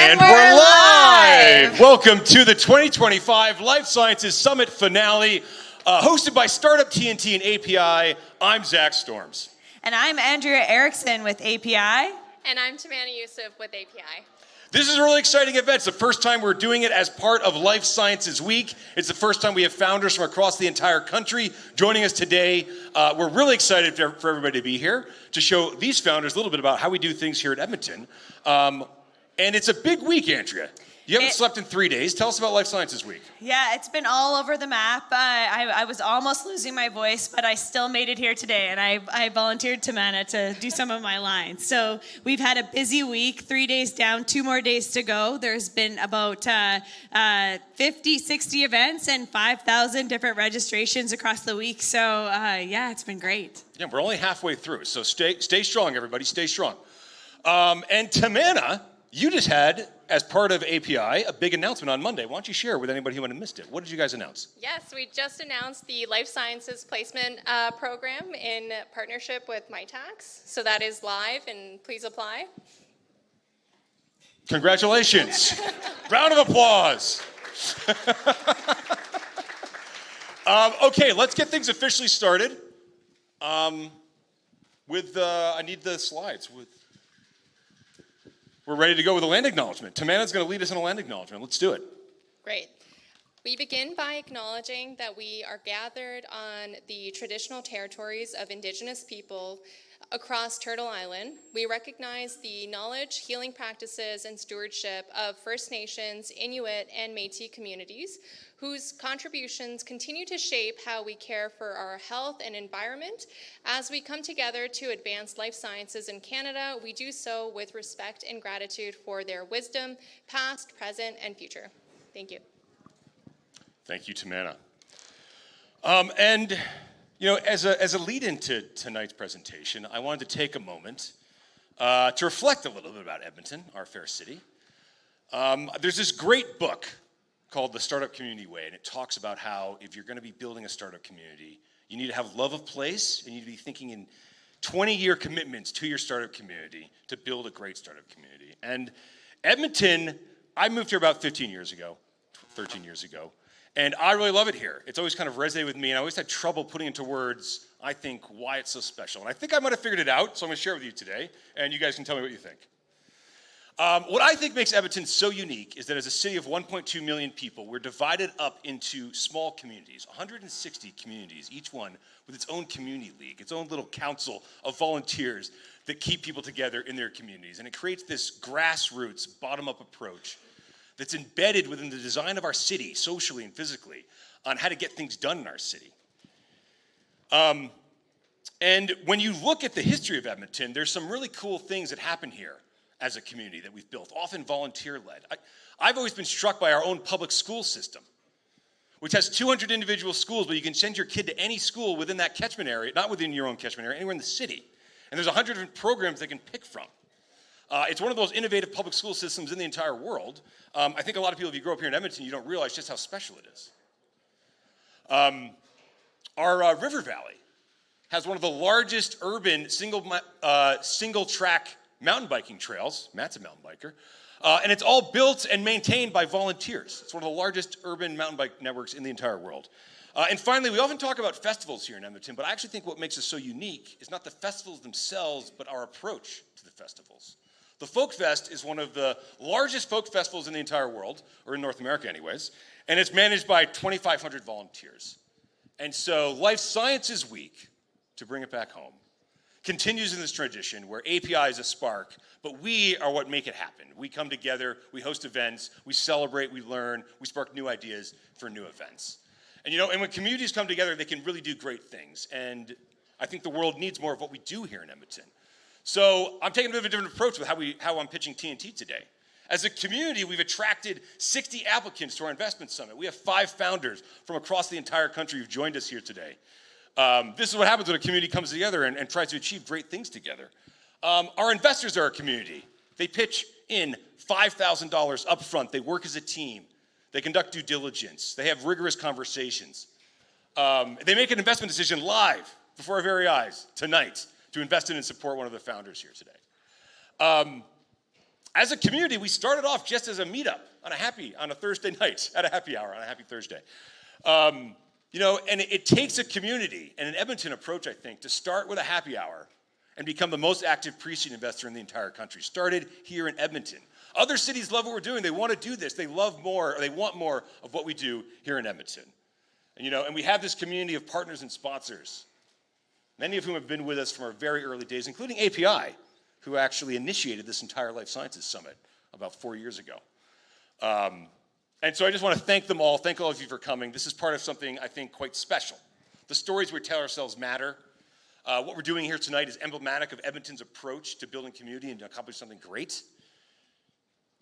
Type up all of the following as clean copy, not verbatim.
And we're live! Welcome to the 2025 Life Sciences Summit finale, hosted by Startup TNT and API. I'm Zach Storms. And I'm Andrea Erickson with API. And I'm Tamana Yusuf with API. This is a really exciting event. It's the first time we're doing it as part of Life Sciences Week. It's the first time we have founders from across the entire country joining us today. We're really excited for everybody to be here to show these founders a little bit about how we do things here at Edmonton. And it's a big week, Andrea. You haven't slept in 3 days. Tell us about Life Sciences Week. Yeah, it's been all over the map. I was almost losing my voice, but I still made it here today, and I volunteered Tamana to do some of my lines. So we've had a busy week, 3 days down, 2 more days to go. There's been about 50, 60 events and 5,000 different registrations across the week. So yeah, it's been great. Yeah, we're only halfway through, so stay strong, everybody. Stay strong. And Tamana, you just had, as part of API, a big announcement on Monday. Why don't you share with anybody who might have missed it? What did you guys announce? Yes, we just announced the Life Sciences Placement Program in partnership with MyTax. So that is live, and please apply. Congratulations. Round of applause. Okay, let's get things officially started. I need the slides. We're ready to go with a land acknowledgement. Tamana's going to lead us in a land acknowledgement. Let's do it. Great. We begin by acknowledging that we are gathered on the traditional territories of Indigenous people across Turtle Island. We recognize the knowledge, healing practices, and stewardship of First Nations, Inuit, and Métis communities, whose contributions continue to shape how we care for our health and environment. As we come together to advance life sciences in Canada, we do so with respect and gratitude for their wisdom, past, present, and future. Thank you. Thank you, Tamana. And you know, as a lead into tonight's presentation, I wanted to take a moment to reflect a little bit about Edmonton, our fair city. There's this great book called The Startup Community Way, and it talks about how if you're going to be building a startup community, you need to have love of place, and you need to be thinking in 20-year commitments to your startup community to build a great startup community. And Edmonton, I moved here about 13 years ago, and I really love it here. It's always kind of resonated with me, and I always had trouble putting into words, I think, why it's so special. And I think I might have figured it out, so I'm going to share it with you today, and you guys can tell me what you think. What I think makes Edmonton so unique is that as a city of 1.2 million people, we're divided up into small communities, 160 communities, each one with its own community league, its own little council of volunteers that keep people together in their communities. And it creates this grassroots, bottom-up approach that's embedded within the design of our city, socially and physically, on how to get things done in our city. And when you look at the history of Edmonton, there's some really cool things that happen here as a community that we've built, often volunteer-led. I've always been struck by our own public school system, which has 200 individual schools, but you can send your kid to any school within that catchment area, not within your own catchment area, anywhere in the city. And there's 100 different programs they can pick from. It's one of those innovative public school systems in the entire world. I think a lot of people, if you grow up here in Edmonton, you don't realize just how special it is. Our River Valley has one of the largest urban single-track mountain biking trails. Matt's a mountain biker. And it's all built and maintained by volunteers. It's one of the largest urban mountain bike networks in the entire world. And finally, we often talk about festivals here in Edmonton, but I actually think what makes us so unique is not the festivals themselves, but our approach to the festivals. The Folk Fest is one of the largest folk festivals in the entire world, or in North America anyways, and it's managed by 2,500 volunteers. And so Life Sciences Week, to bring it back home, continues in this tradition where API is a spark, but we are what make it happen. We come together, we host events, we celebrate, we learn, we spark new ideas for new events. And you know, and when communities come together, they can really do great things. And I think the world needs more of what we do here in Edmonton. So I'm taking a bit of a different approach with how I'm pitching TNT today. As a community, we've attracted 60 applicants to our investment summit. We have 5 founders from across the entire country who've joined us here today. This is what happens when a community comes together and tries to achieve great things together. Our investors are a community. They pitch in $5,000 up front. They work as a team. They conduct due diligence. They have rigorous conversations. They make an investment decision live before our very eyes tonight to invest in and support one of the founders here today. as a community, we started off just as a meetup on a Thursday night, at a happy hour, on a happy Thursday. You know, and it takes a community and an Edmonton approach, I think, to start with a happy hour and become the most active pre-seed investor in the entire country. Started here in Edmonton. Other cities love what we're doing. They want to do this. They love more, or they want more of what we do here in Edmonton. And, you know, and we have this community of partners and sponsors, many of whom have been with us from our very early days, including API, who actually initiated this entire Life Sciences Summit about 4 years ago. And so I just want to thank them all. Thank all of you for coming. This is part of something I think quite special. The stories we tell ourselves matter. What we're doing here tonight is emblematic of Edmonton's approach to building community and to accomplish something great.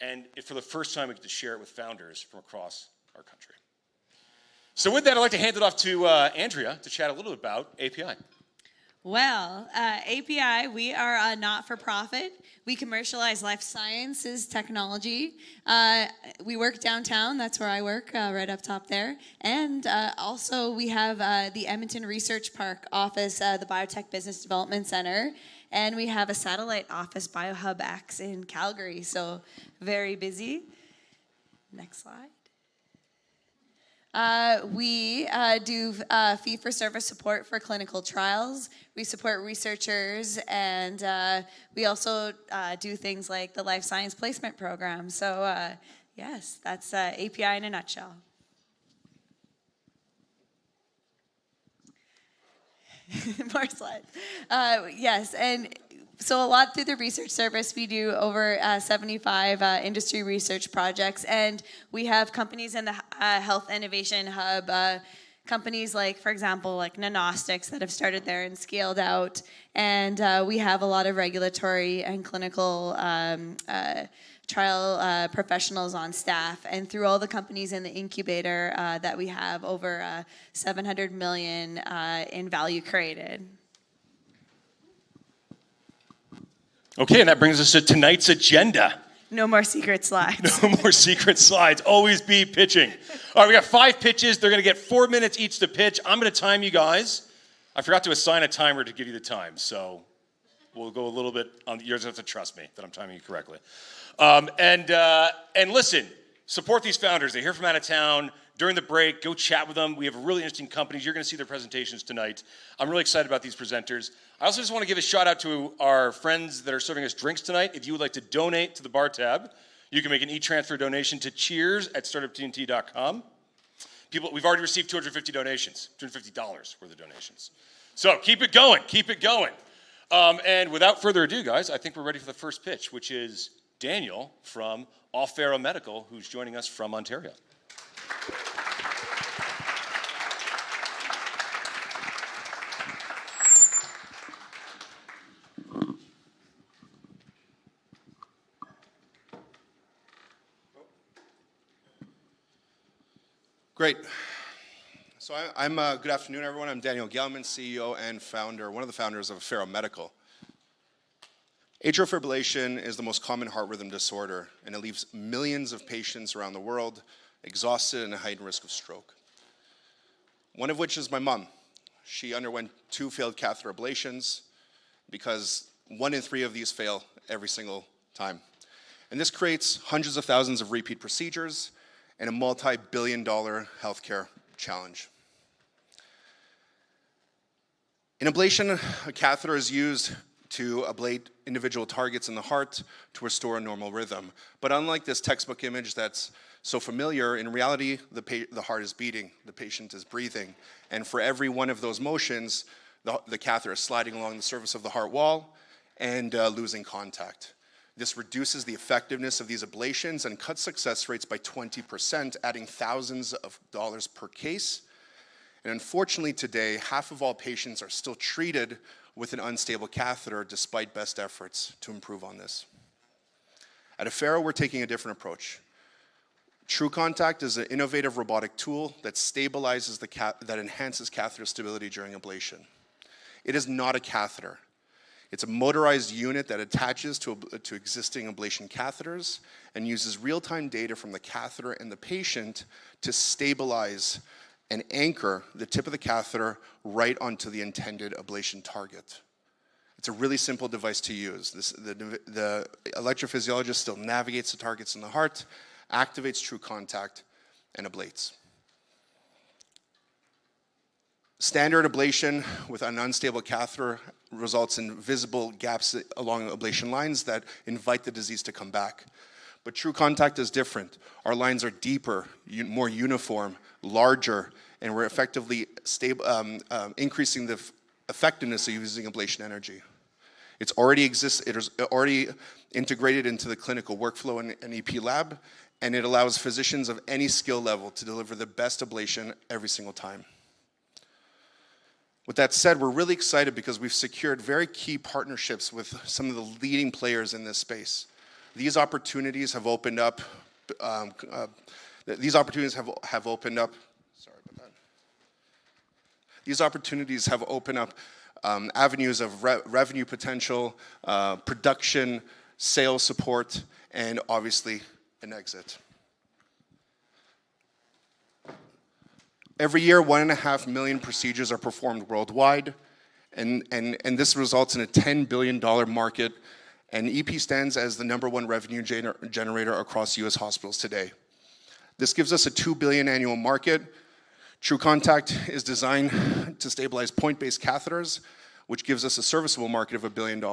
And for the first time, we get to share it with founders from across our country. So with that, I'd like to hand it off to Andrea to chat a little bit about API. Well, API, we are a not-for-profit. We commercialize life sciences technology. We work downtown. That's where I work, right up top there. And also, we have the Edmonton Research Park office, the Biotech Business Development Center. And we have a satellite office, BioHub X, in Calgary. So very busy. Next slide. We do fee-for-service support for clinical trials. We support researchers, and we also do things like the Life Science Placement Program. So, yes, that's API in a nutshell. More slides. Yes, and so a lot through the research service. We do over 75 industry research projects, and we have companies in the Health Innovation Hub, companies like, for example, like Nanostics that have started there and scaled out, and we have a lot of regulatory and clinical trial professionals on staff, and through all the companies in the incubator that we have, over 700 million in value created. Okay, and that brings us to tonight's agenda. No more secret slides. No more secret slides. Always be pitching. All right, we got 5 pitches. They're going to get 4 minutes each to pitch. I'm going to time you guys. I forgot to assign a timer to give you the time, so we'll go a little bit on. You guys have to trust me that I'm timing you correctly. And listen, support these founders. They're here from out of town. During the break, go chat with them. We have really interesting companies. You're going to see their presentations tonight. I'm really excited about these presenters. I also just want to give a shout out to our friends that are serving us drinks tonight. If you would like to donate to the bar tab, you can make an e-transfer donation to cheers@startuptnt.com. We've already received 250 donations, $250 worth of donations. So keep it going, keep it going. And without further ado, guys, I think we're ready for the first pitch, which is Daniel from Offero Medical, who's joining us from Ontario. Great. So I'm good afternoon, everyone. I'm Daniel Gelman, CEO and founder, one of the founders of Offero Medical. Atrial fibrillation is the most common heart rhythm disorder, and it leaves millions of patients around the world exhausted and at heightened risk of stroke. One of which is my mom. She underwent 2 failed catheter ablations because 1 in 3 of these fail every single time. And this creates hundreds of thousands of repeat procedures and a multi-billion-dollar healthcare challenge. In ablation, a catheter is used to ablate individual targets in the heart to restore a normal rhythm. But unlike this textbook image that's so familiar, in reality, the heart is beating, the patient is breathing, and for every one of those motions, the catheter is sliding along the surface of the heart wall and losing contact. This reduces the effectiveness of these ablations and cuts success rates by 20%, adding thousands of dollars per case. And unfortunately today, half of all patients are still treated with an unstable catheter despite best efforts to improve on this. At Offero, we're taking a different approach. TrueContact is an innovative robotic tool that stabilizes that enhances catheter stability during ablation. It is not a catheter. It's a motorized unit that attaches to existing ablation catheters and uses real-time data from the catheter and the patient to stabilize and anchor the tip of the catheter right onto the intended ablation target. It's a really simple device to use. The electrophysiologist still navigates the targets in the heart, activates true contact, and ablates. Standard ablation with an unstable catheter results in visible gaps along ablation lines that invite the disease to come back. But true contact is different. Our lines are deeper, more uniform, larger, and we're effectively increasing the effectiveness of using ablation energy. It is already integrated into the clinical workflow in an EP lab, and it allows physicians of any skill level to deliver the best ablation every single time. With that said, we're really excited because we've secured very key partnerships with some of the leading players in this space. These opportunities have opened up. These opportunities have opened up. Sorry about that. These opportunities have opened up avenues of revenue potential, production, sales support, and obviously an exit. Every year, 1.5 million procedures are performed worldwide, and this results in a $10 billion market, and EP stands as the #1 revenue generator across US hospitals today. This gives us a $2 billion annual market. True Contact is designed to stabilize point-based catheters, which gives us a serviceable market of $1 billion.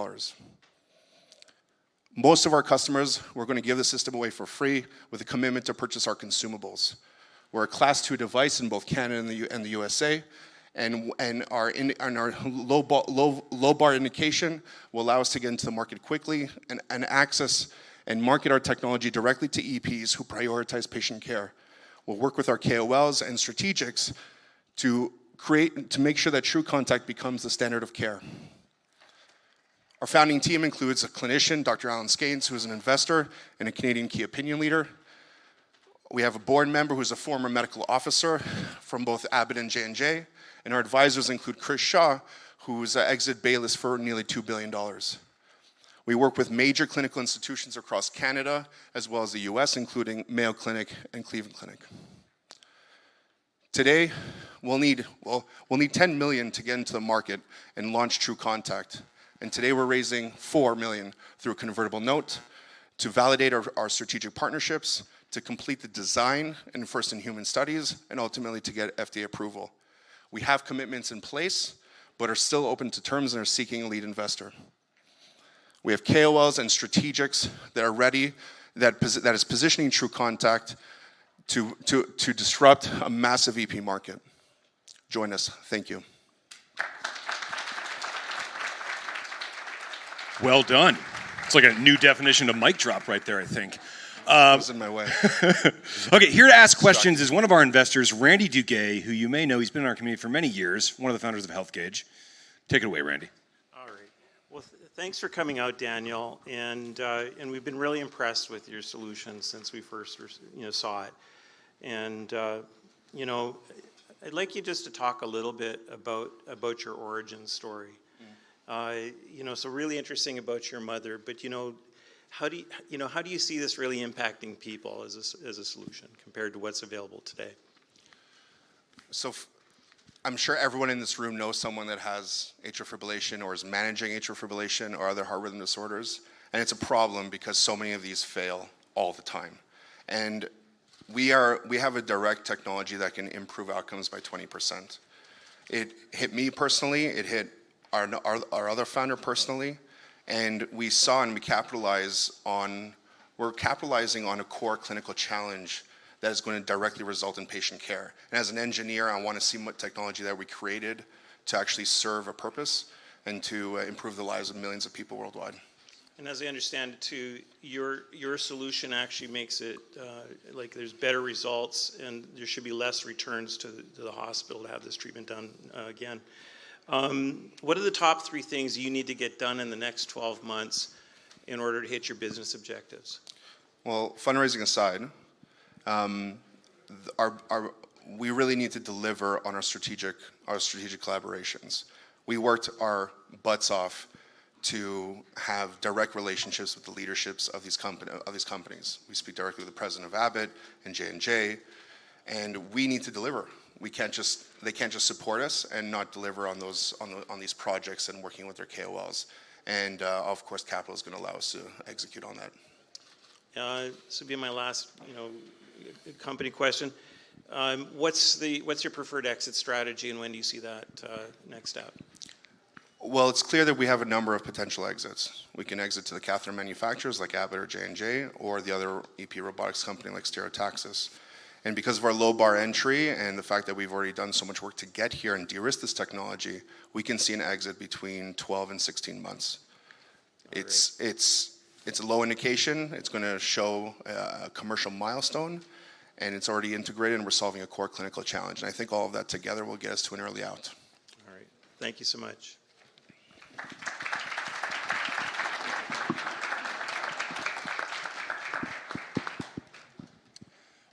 Most of our customers, we're going to give the system away for free with a commitment to purchase our consumables. We're a Class II device in both Canada and the USA, and our low bar indication will allow us to get into the market quickly and access and market our technology directly to EPs who prioritize patient care. We'll work with our KOLs and strategics to make sure that True Contact becomes the standard of care. Our founding team includes a clinician, Dr. Alan Scanes, who is an investor and a Canadian key opinion leader. We have a board member who's a former medical officer from both Abbott and J&J, and our advisors include Chris Shaw, who's exited Baylis for nearly $2 billion. We work with major clinical institutions across Canada, as well as the US, including Mayo Clinic and Cleveland Clinic. Today, we'll need 10 million to get into the market and launch True Contact. And today we're raising $4 million through a convertible note to validate our strategic partnerships, to complete the design and first-in-human studies, and ultimately to get FDA approval. We have commitments in place, but are still open to terms and are seeking a lead investor. We have KOLs and strategics that are ready, that is positioning True Contact to disrupt a massive EP market. Join us. Thank you. Well done. It's like a new definition of mic drop right there, I think. That was in my way. Okay, here to ask questions is one of our investors, Randy Duguay, who you may know. He's been in our community for many years, one of the founders of HealthGauge. Take it away, Randy. All right. Well, thanks for coming out, Daniel. And we've been really impressed with your solution since we first saw it. And I'd like you just to talk a little bit about your origin story. So really interesting about your mother, but how do you see this really impacting people as a solution compared to what's available today? So I'm sure everyone in this room knows someone that has atrial fibrillation or is managing atrial fibrillation or other heart rhythm disorders. And it's a problem because so many of these fail all the time. And we have a direct technology that can improve outcomes by 20%. It hit me personally, it hit our other founder personally, and we saw and we're capitalizing on a core clinical challenge that is going to directly result in patient care. And as an engineer, I want to see what technology that we created to actually serve a purpose and to improve the lives of millions of people worldwide. And as I understand it too, your solution actually makes it like there's better results and there should be less returns to the hospital to have this treatment done again. What are the top 3 things you need to get done in the next 12 months in order to hit your business objectives? Well, fundraising aside, we really need to deliver on our strategic collaborations. We worked our butts off to have direct relationships with the leaderships of these companies. We speak directly with the president of Abbott and J&J, and we need to deliver. they can't just support us and not deliver on these projects and working with their KOLs. And of course, capital is going to allow us to execute on that. This would be my last, company question. What's your preferred exit strategy, and when do you see that next step? Well, it's clear that we have a number of potential exits. We can exit to the catheter manufacturers like Abbott or J&J, or the other EP robotics company like Stereotaxis. And because of our low bar entry and the fact that we've already done so much work to get here and de-risk this technology, we can see an exit between 12 and 16 months. It's a low indication. It's going to show a commercial milestone, and it's already integrated, and we're solving a core clinical challenge. And I think all of that together will get us to an early out. All right. Thank you so much.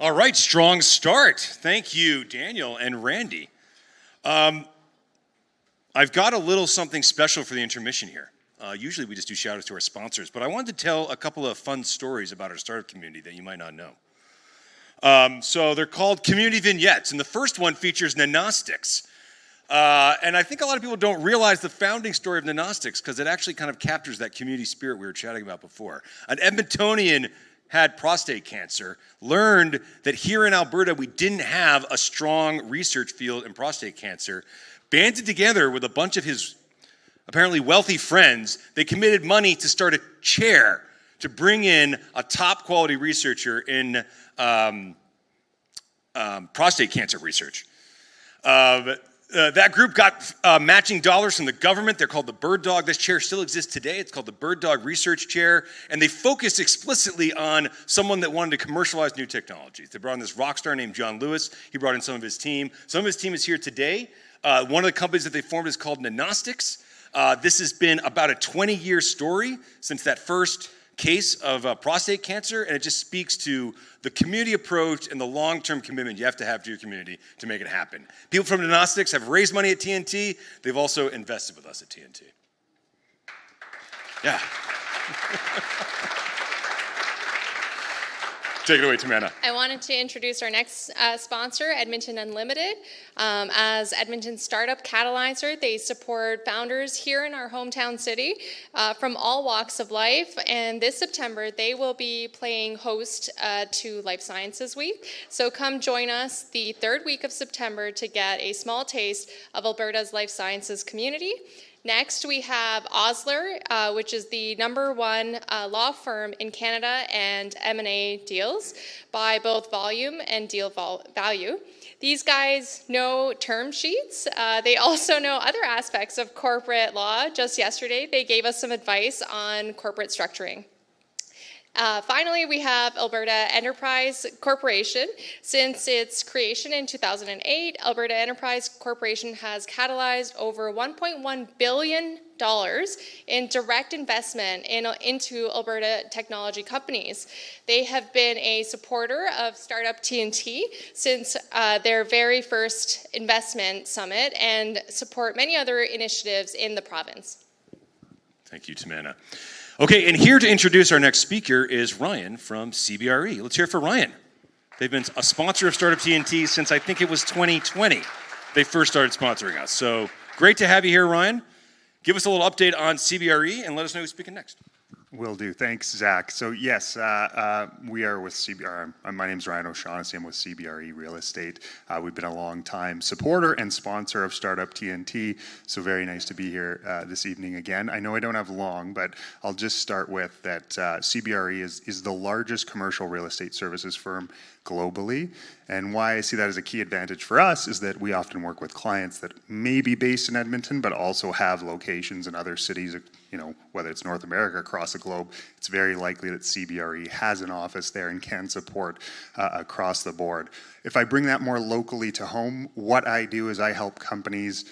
All right, strong start. Thank you, Daniel and Randy. I've got a little something special for the intermission here. Usually we just do shout outs to our sponsors, but I wanted to tell a couple of fun stories about our startup community that you might not know. So they're called community vignettes, and the first one features Nanostics. And I think a lot of people don't realize the founding story of Nanostics because it actually kind of captures that community spirit we were chatting about before. An Edmontonian had prostate cancer, learned that here in Alberta we didn't have a strong research field in prostate cancer, banded together with a bunch of his apparently wealthy friends. They committed money to start a chair to bring in a top quality researcher in prostate cancer research. That group got matching dollars from the government. They're called the Bird Dog. This chair still exists today. It's called the Bird Dog Research Chair. And they focused explicitly on someone that wanted to commercialize new technologies. They brought in this rock star named John Lewis. He brought in some of his team. Some of his team is here today. One of the companies that they formed is called Nanostics. This has been about a 20-year story since that first case of prostate cancer, and it just speaks to the community approach and the long-term commitment you have to your community to make it happen. People from Nanostics have raised money at TNT. They've also invested with us at TNT. Yeah. Take it away, Tamanna. I wanted to introduce our next sponsor, Edmonton Unlimited. As Edmonton's startup catalyzer, they support founders here in our hometown city from all walks of life. And this September, they will be playing host to Life Sciences Week. So come join us the third week of September to get a small taste of Alberta's life sciences community. Next, we have Osler, which is the #1 law firm in Canada and M&A deals by both volume and deal value. These guys know term sheets. They also know other aspects of corporate law. Just yesterday, they gave us some advice on corporate structuring. Finally, we have Alberta Enterprise Corporation. Since its creation in 2008, Alberta Enterprise Corporation has catalyzed over $1.1 billion in direct investment into Alberta technology companies. They have been a supporter of Startup TNT since their very first investment summit and support many other initiatives in the province. Thank you, Tamanna. Okay, and here to introduce our next speaker is Ryan from CBRE. Let's hear it for Ryan. They've been a sponsor of Startup TNT since I think it was 2020. They first started sponsoring us. So great to have you here, Ryan. Give us a little update on CBRE and let us know who's speaking next. Will do. Thanks, Zach. So yes, we are with CBRE. My name's Ryan O'Shaughnessy. I'm with CBRE Real Estate. We've been a long-time supporter and sponsor of Startup TNT, so very nice to be here this evening again. I know I don't have long, but I'll just start with that CBRE is the largest commercial real estate services firm globally. And why I see that as a key advantage for us is that we often work with clients that may be based in Edmonton, but also have locations in other cities, whether it's North America, across the globe. It's very likely that CBRE has an office there and can support across the board. If I bring that more locally to home, what I do is I help companies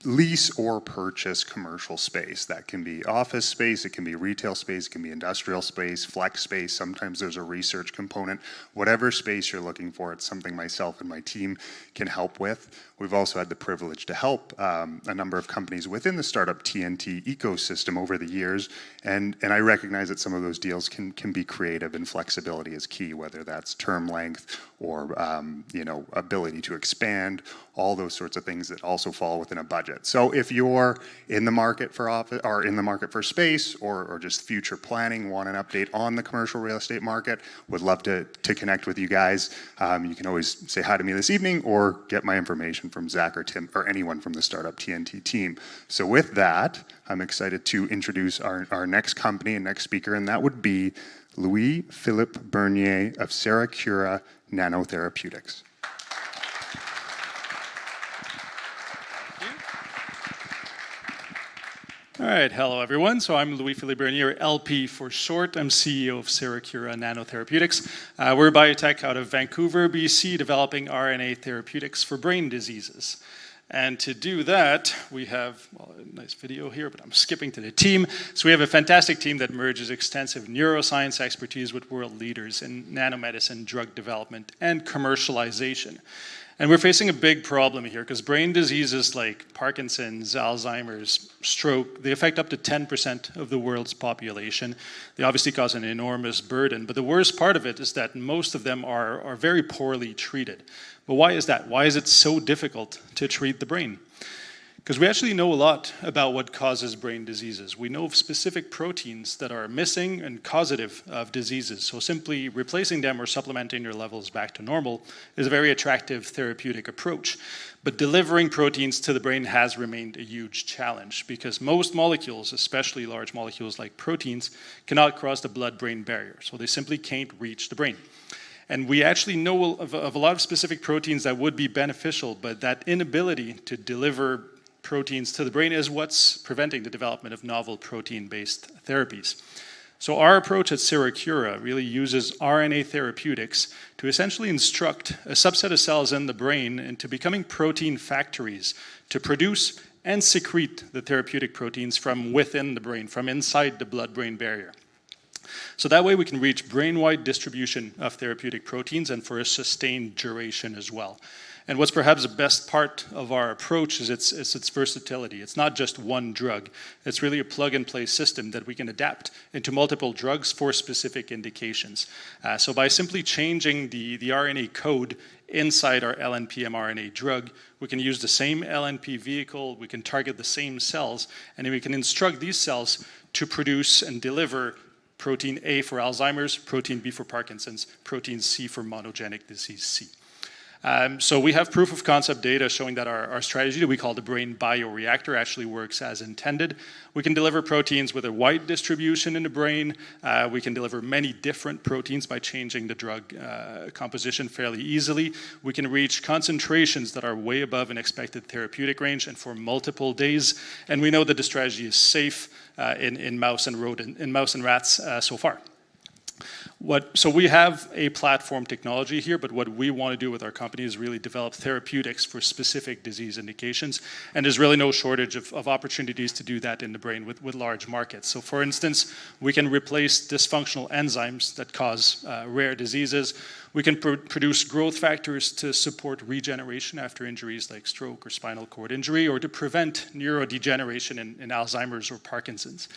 lease or purchase commercial space. That can be office space, it can be retail space, it can be industrial space, flex space. Sometimes there's a research component. Whatever space you're looking for, it's something myself and my team can help with. We've also had the privilege to help a number of companies within the startup TNT ecosystem over the years, and I recognize that some of those deals can be creative, and flexibility is key, whether that's term length or ability to expand, all those sorts of things that also fall within a budget. So if you're in the market for office or in the market for space or just future planning, want an update on the commercial real estate market, would love to connect with you guys. You can always say hi to me this evening or get my information from Zach or Tim or anyone from the Startup TNT team. So with that, I'm excited to introduce our next company and next speaker, and that would be Louis-Philippe Bernier of Seracura Nanotherapeutics. All right, hello everyone. So I'm Louis-Philippe Bernier, LP for short. I'm CEO of Seracura Nanotherapeutics. We're a biotech out of Vancouver, BC, developing RNA therapeutics for brain diseases. And to do that, we have a nice video here, but I'm skipping to the team. So we have a fantastic team that merges extensive neuroscience expertise with world leaders in nanomedicine, drug development, and commercialization. And we're facing a big problem here because brain diseases like Parkinson's, Alzheimer's, stroke, they affect up to 10% of the world's population. They obviously cause an enormous burden, but the worst part of it is that most of them are very poorly treated. But why is that? Why is it so difficult to treat the brain? Because we actually know a lot about what causes brain diseases. We know of specific proteins that are missing and causative of diseases. So simply replacing them or supplementing their levels back to normal is a very attractive therapeutic approach. But delivering proteins to the brain has remained a huge challenge because most molecules, especially large molecules like proteins, cannot cross the blood-brain barrier. So they simply can't reach the brain. And we actually know of a lot of specific proteins that would be beneficial, but that inability to deliver proteins to the brain is what's preventing the development of novel protein-based therapies. So our approach at Seracura really uses RNA therapeutics to essentially instruct a subset of cells in the brain into becoming protein factories to produce and secrete the therapeutic proteins from within the brain, from inside the blood-brain barrier. So that way we can reach brain-wide distribution of therapeutic proteins and for a sustained duration as well. And what's perhaps the best part of our approach is its versatility. It's not just one drug. It's really a plug-and-play system that we can adapt into multiple drugs for specific indications. So by simply changing the RNA code inside our LNP mRNA drug, we can use the same LNP vehicle, we can target the same cells, and then we can instruct these cells to produce and deliver protein A for Alzheimer's, protein B for Parkinson's, protein C for monogenic disease C. So we have proof of concept data showing that our strategy that we call the brain bioreactor actually works as intended. We can deliver proteins with a wide distribution in the brain. We can deliver many different proteins by changing the drug composition fairly easily. We can reach concentrations that are way above an expected therapeutic range and for multiple days. And we know that the strategy is safe in mouse and rats so far. So we have a platform technology here, but what we want to do with our company is really develop therapeutics for specific disease indications, and there's really no shortage of opportunities to do that in the brain with large markets. So for instance, we can replace dysfunctional enzymes that cause rare diseases. We can produce growth factors to support regeneration after injuries like stroke or spinal cord injury, or to prevent neurodegeneration in Alzheimer's or Parkinson's.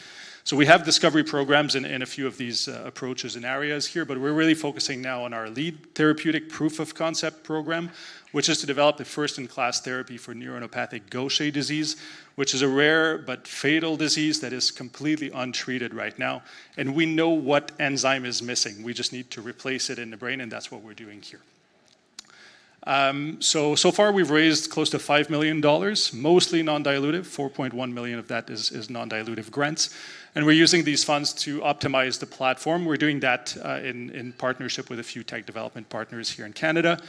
So we have discovery programs in a few of these approaches and areas here, but we're really focusing now on our lead therapeutic proof of concept program, which is to develop the first-in-class therapy for neuronopathic Gaucher disease, which is a rare but fatal disease that is completely untreated right now. And we know what enzyme is missing. We just need to replace it in the brain, and that's what we're doing here. So far we've raised close to $5 million, mostly non-dilutive. 4.1 million of that is non-dilutive grants. And we're using these funds to optimize the platform. We're doing that in partnership with a few tech development partners here in Canada.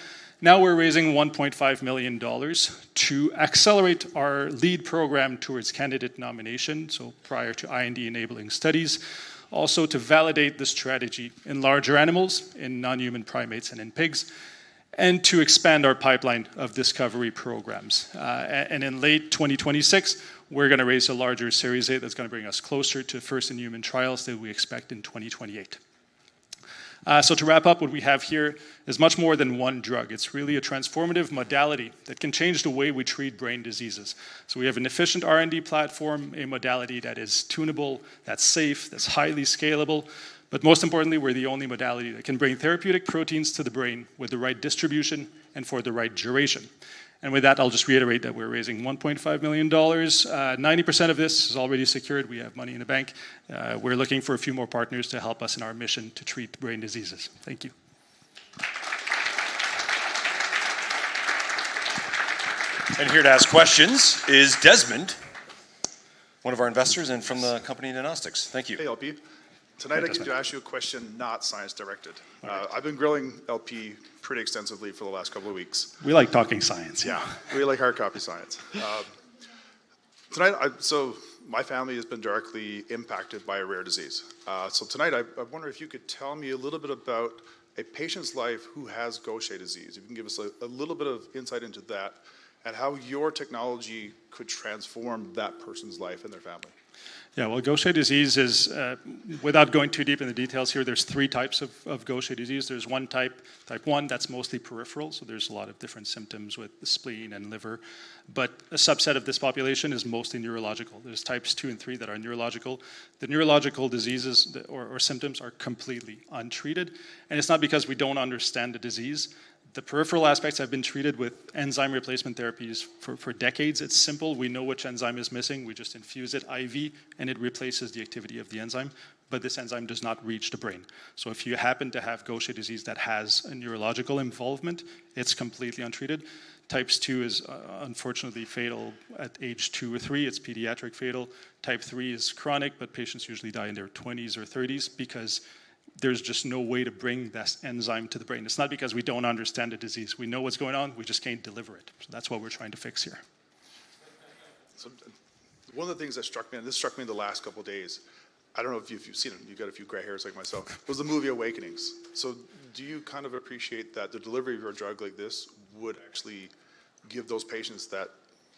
Now we're raising $1.5 million to accelerate our lead program towards candidate nomination, so prior to IND-enabling studies. Also to validate the strategy in larger animals, in non-human primates and in pigs. and to expand our pipeline of discovery programs. And in late 2026, we're going to raise a larger Series A that's going to bring us closer to first-in-human trials that we expect in 2028. So to wrap up, what we have here is much more than one drug. It's really a transformative modality that can change the way we treat brain diseases. So we have an efficient R&D platform, a modality that is tunable, that's safe, that's highly scalable. But most importantly, we're the only modality that can bring therapeutic proteins to the brain with the right distribution and for the right duration. And with that, I'll just reiterate that we're raising $1.5 million. 90% of this is already secured. We have money in the bank. We're looking for a few more partners to help us in our mission to treat brain diseases. Thank you. And here to ask questions is Desmond, one of our investors and from the company Nanostics. Thank you. Hey, LP. Tonight I get to ask you a question not science-directed. I've been grilling LP pretty extensively for the last couple of weeks. We like talking science. Yeah, we like hard copy science. So my family has been directly impacted by a rare disease. So tonight I wonder if you could tell me a little bit about a patient's life who has Gaucher disease. If you can give us a little bit of insight into that and how your technology could transform that person's life and their family. Yeah, well, Gaucher disease is, without going too deep in the details here, there's three types of Gaucher disease. There's one type 1, that's mostly peripheral, so there's a lot of different symptoms with the spleen and liver. But a subset of this population is mostly neurological. There's types 2 and 3 that are neurological. The neurological diseases or symptoms are completely untreated, and it's not because we don't understand the disease. The peripheral aspects have been treated with enzyme replacement therapies for decades. It's simple. We know which enzyme is missing. We just infuse it IV, and it replaces the activity of the enzyme. But this enzyme does not reach the brain. So if you happen to have Gaucher disease that has a neurological involvement, it's completely untreated. Types 2 is unfortunately fatal at age 2 or 3. It's pediatric fatal. Type 3 is chronic, but patients usually die in their 20s or 30s because there's just no way to bring that enzyme to the brain. It's not because we don't understand the disease. We know what's going on, we just can't deliver it. So that's what we're trying to fix here. So one of the things that struck me, and this struck me in the last couple of days, I don't know if you've seen it, you've got a few gray hairs like myself, was the movie Awakenings. So do you kind of appreciate that the delivery of your drug like this would actually give those patients that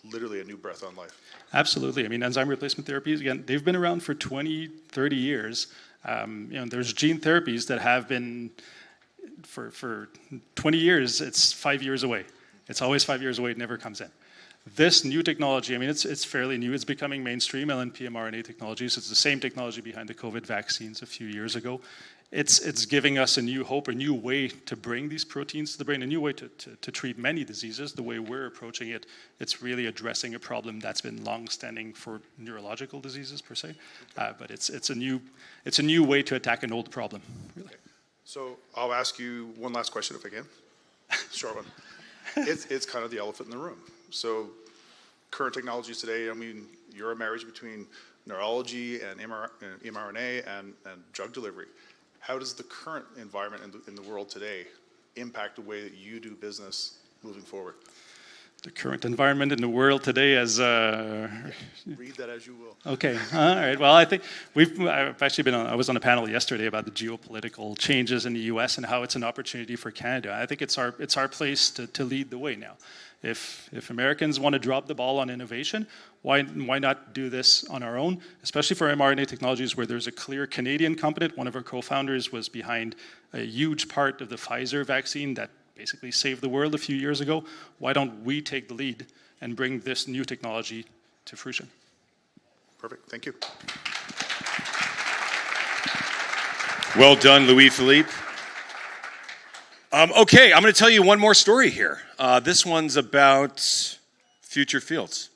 literally a new breath on life? Absolutely. I mean, enzyme replacement therapies, again, they've been around for 20, 30 years. There's gene therapies that have been for 20 years. It's 5 years away. It's always 5 years away. It never comes in. This new technology, I mean, it's fairly new. It's becoming mainstream, LNP mRNA technologies. It's the same technology behind the COVID vaccines a few years ago. It's giving us a new hope, a new way to bring these proteins to the brain, a new way to treat many diseases. The way we're approaching it, it's really addressing a problem that's been long-standing for neurological diseases per se. But it's a new way to attack an old problem. Really. So I'll ask you one last question if I can. Short one. It's kind of the elephant in the room. So current technologies today, I mean, you're a marriage between neurology and mRNA and drug delivery. How does the current environment in the world today impact the way that you do business moving forward? The current environment in the world today as... Read that as you will. Okay, all right. Well, I think I've actually I was on a panel yesterday about the geopolitical changes in the U.S. and how it's an opportunity for Canada. I think it's our place to lead the way now. If Americans want to drop the ball on innovation, why not do this on our own, especially for mRNA technologies where there's a clear Canadian component. One of our co-founders was behind a huge part of the Pfizer vaccine that basically saved the world a few years ago. Why don't we take the lead and bring this new technology to fruition? Perfect. Thank you. Well done, Louis-Philippe. Okay, I'm going to tell you one more story here. This one's about Future Fields.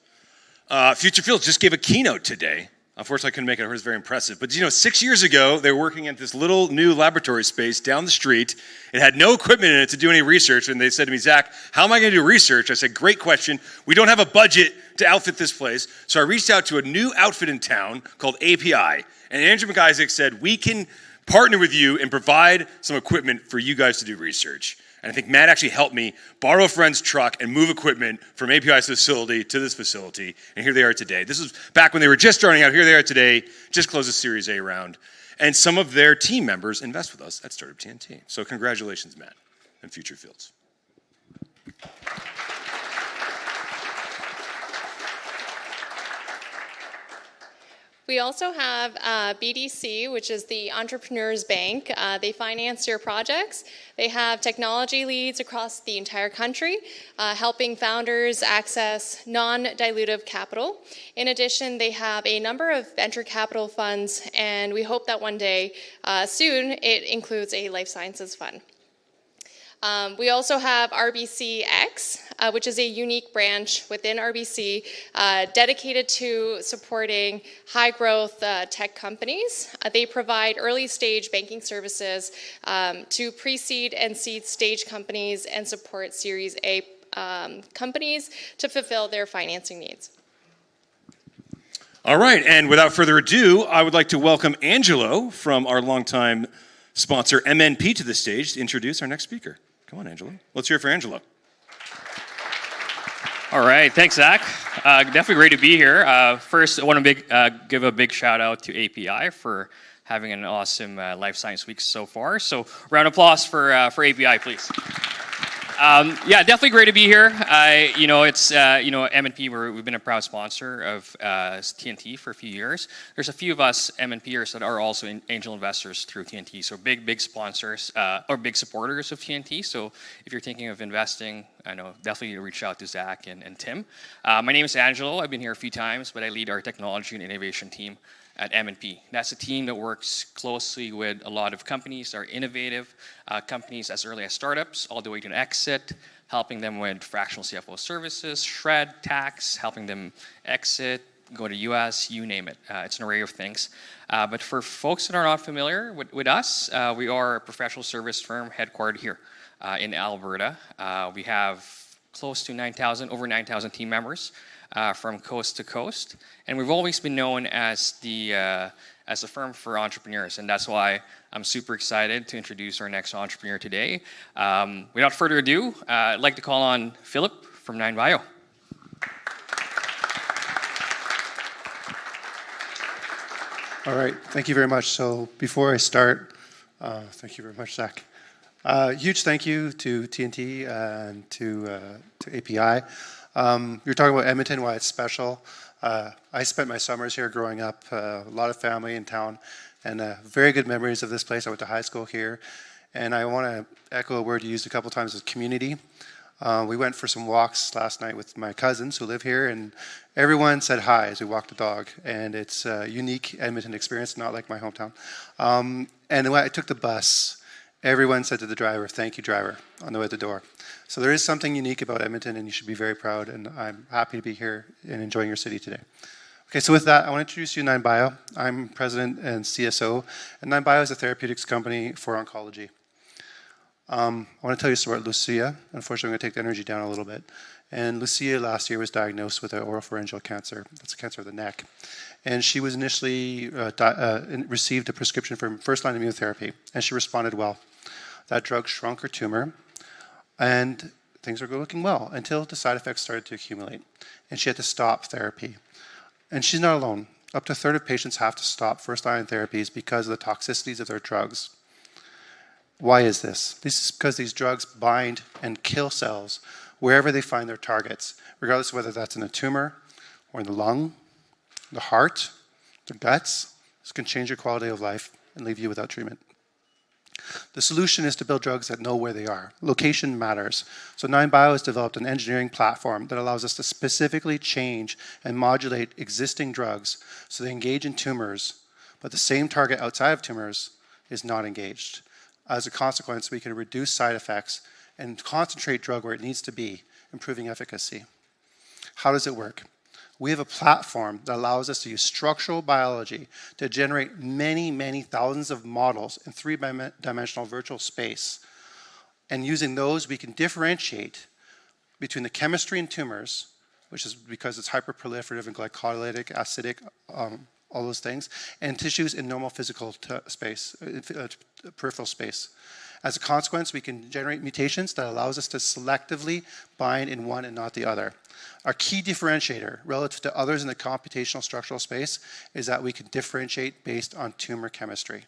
Future Fields just gave a keynote today. Unfortunately, I couldn't make it. I heard it was very impressive. But 6 years ago, they were working at this little new laboratory space down the street. It had no equipment in it to do any research. And they said to me, Zach, how am I going to do research? I said, great question. We don't have a budget to outfit this place. So I reached out to a new outfit in town called API. And Andrew McIsaac said, we can partner with you and provide some equipment for you guys to do research. And I think Matt actually helped me borrow a friend's truck and move equipment from API's facility to this facility. And here they are today. This was back when they were just starting out. Here they are today, just closed a Series A round. And some of their team members invest with us at Startup TNT. So congratulations, Matt, and Future Fields. We also have BDC, which is the Entrepreneurs Bank. They finance your projects. They have technology leads across the entire country, helping founders access non-dilutive capital. In addition, they have a number of venture capital funds, and we hope that one day, soon, it includes a life sciences fund. We also have RBCX, which is a unique branch within RBC dedicated to supporting high-growth tech companies. They provide early-stage banking services to pre-seed and seed stage companies and support Series A companies to fulfill their financing needs. All right, and without further ado, I would like to welcome Angelo from our longtime sponsor MNP to the stage to introduce our next speaker. Come on, Angelo. Let's hear it for Angelo. All right, thanks, Zach. Definitely great to be here. First, I want to give a big shout out to API for having an awesome Life Science Week so far. So, round of applause for API, please. Yeah, definitely great to be here. It's MNP. We've been a proud sponsor of TNT for a few years. There's a few of us MNPers that are also angel investors through TNT. So big sponsors or big supporters of TNT. So if you're thinking of investing, I know definitely reach out to Zach and Tim. My name is Angelo. I've been here a few times, but I lead our technology and innovation team at MNP. That's a team that works closely with a lot of companies that are innovative, companies as early as startups, all the way to an exit, helping them with fractional CFO services, shred, tax, helping them exit, go to US, you name it. It's an array of things. But for folks that are not familiar with us, we are a professional service firm headquartered here in Alberta. We have close to over 9,000 team members. From coast to coast, and we've always been known as a firm for entrepreneurs, and that's why I'm super excited to introduce our next entrepreneur today. Without further ado, I'd like to call on Philip from 9Bio. All right, thank you very much. So before I start, thank you very much, Zach. Huge thank you to TNT and to API. You're talking about Edmonton, why it's special. I spent my summers here growing up, a lot of family in town, and very good memories of this place. I went to high school here, and I want to echo a word you used a couple times, is community. We went for some walks last night with my cousins who live here, and everyone said hi as we walked the dog, and it's a unique Edmonton experience, not like my hometown. And when I took the bus, everyone said to the driver, "Thank you, driver," on the way to the door. So there is something unique about Edmonton, and you should be very proud, and I'm happy to be here and enjoying your city today. Okay, so with that, I want to introduce you to 9Bio. I'm president and CSO, and 9Bio is a therapeutics company for oncology. I want to tell you a story about Lucia. Unfortunately, I'm going to take the energy down a little bit. And Lucia last year was diagnosed with an oropharyngeal cancer. That's a cancer of the neck. And she was initially received a prescription for first-line immunotherapy, and she responded well. That drug shrunk her tumor, and things were looking well until the side effects started to accumulate, and she had to stop therapy. And she's not alone. Up to a third of patients have to stop first-line therapies because of the toxicities of their drugs. Why is this? This is because these drugs bind and kill cells wherever they find their targets, regardless of whether that's in a tumor or in the lung, the heart, the guts. This can change your quality of life and leave you without treatment. The solution is to build drugs that know where they are. Location matters. So 9Bio has developed an engineering platform that allows us to specifically change and modulate existing drugs so they engage in tumors, but the same target outside of tumors is not engaged. As a consequence, we can reduce side effects and concentrate drug where it needs to be, improving efficacy. How does it work? We have a platform that allows us to use structural biology to generate many thousands of models in three-dimensional virtual space. And using those, we can differentiate between the chemistry in tumors, which is because it's hyperproliferative and glycolytic, acidic, all those things, and tissues in normal physical space, peripheral space. As a consequence, we can generate mutations that allows us to selectively bind in one and not the other. Our key differentiator relative to others in the computational structural space is that we can differentiate based on tumor chemistry.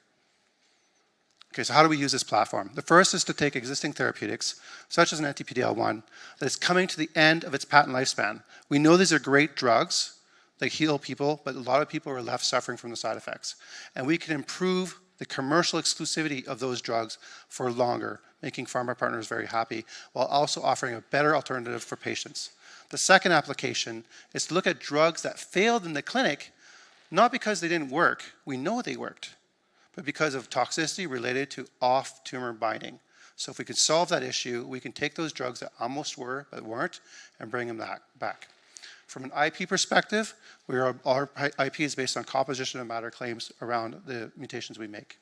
Okay, so how do we use this platform? The first is to take existing therapeutics, such as an anti-PD-L1, that is coming to the end of its patent lifespan. We know these are great drugs, they heal people, but a lot of people are left suffering from the side effects. And we can improve the commercial exclusivity of those drugs for longer, making pharma partners very happy, while also offering a better alternative for patients. The second application is to look at drugs that failed in the clinic, not because they didn't work, we know they worked, but because of toxicity related to off-tumor binding. So if we can solve that issue, we can take those drugs that almost were, but weren't, and bring them back. From an IP perspective, our IP is based on composition of matter claims around the mutations we make.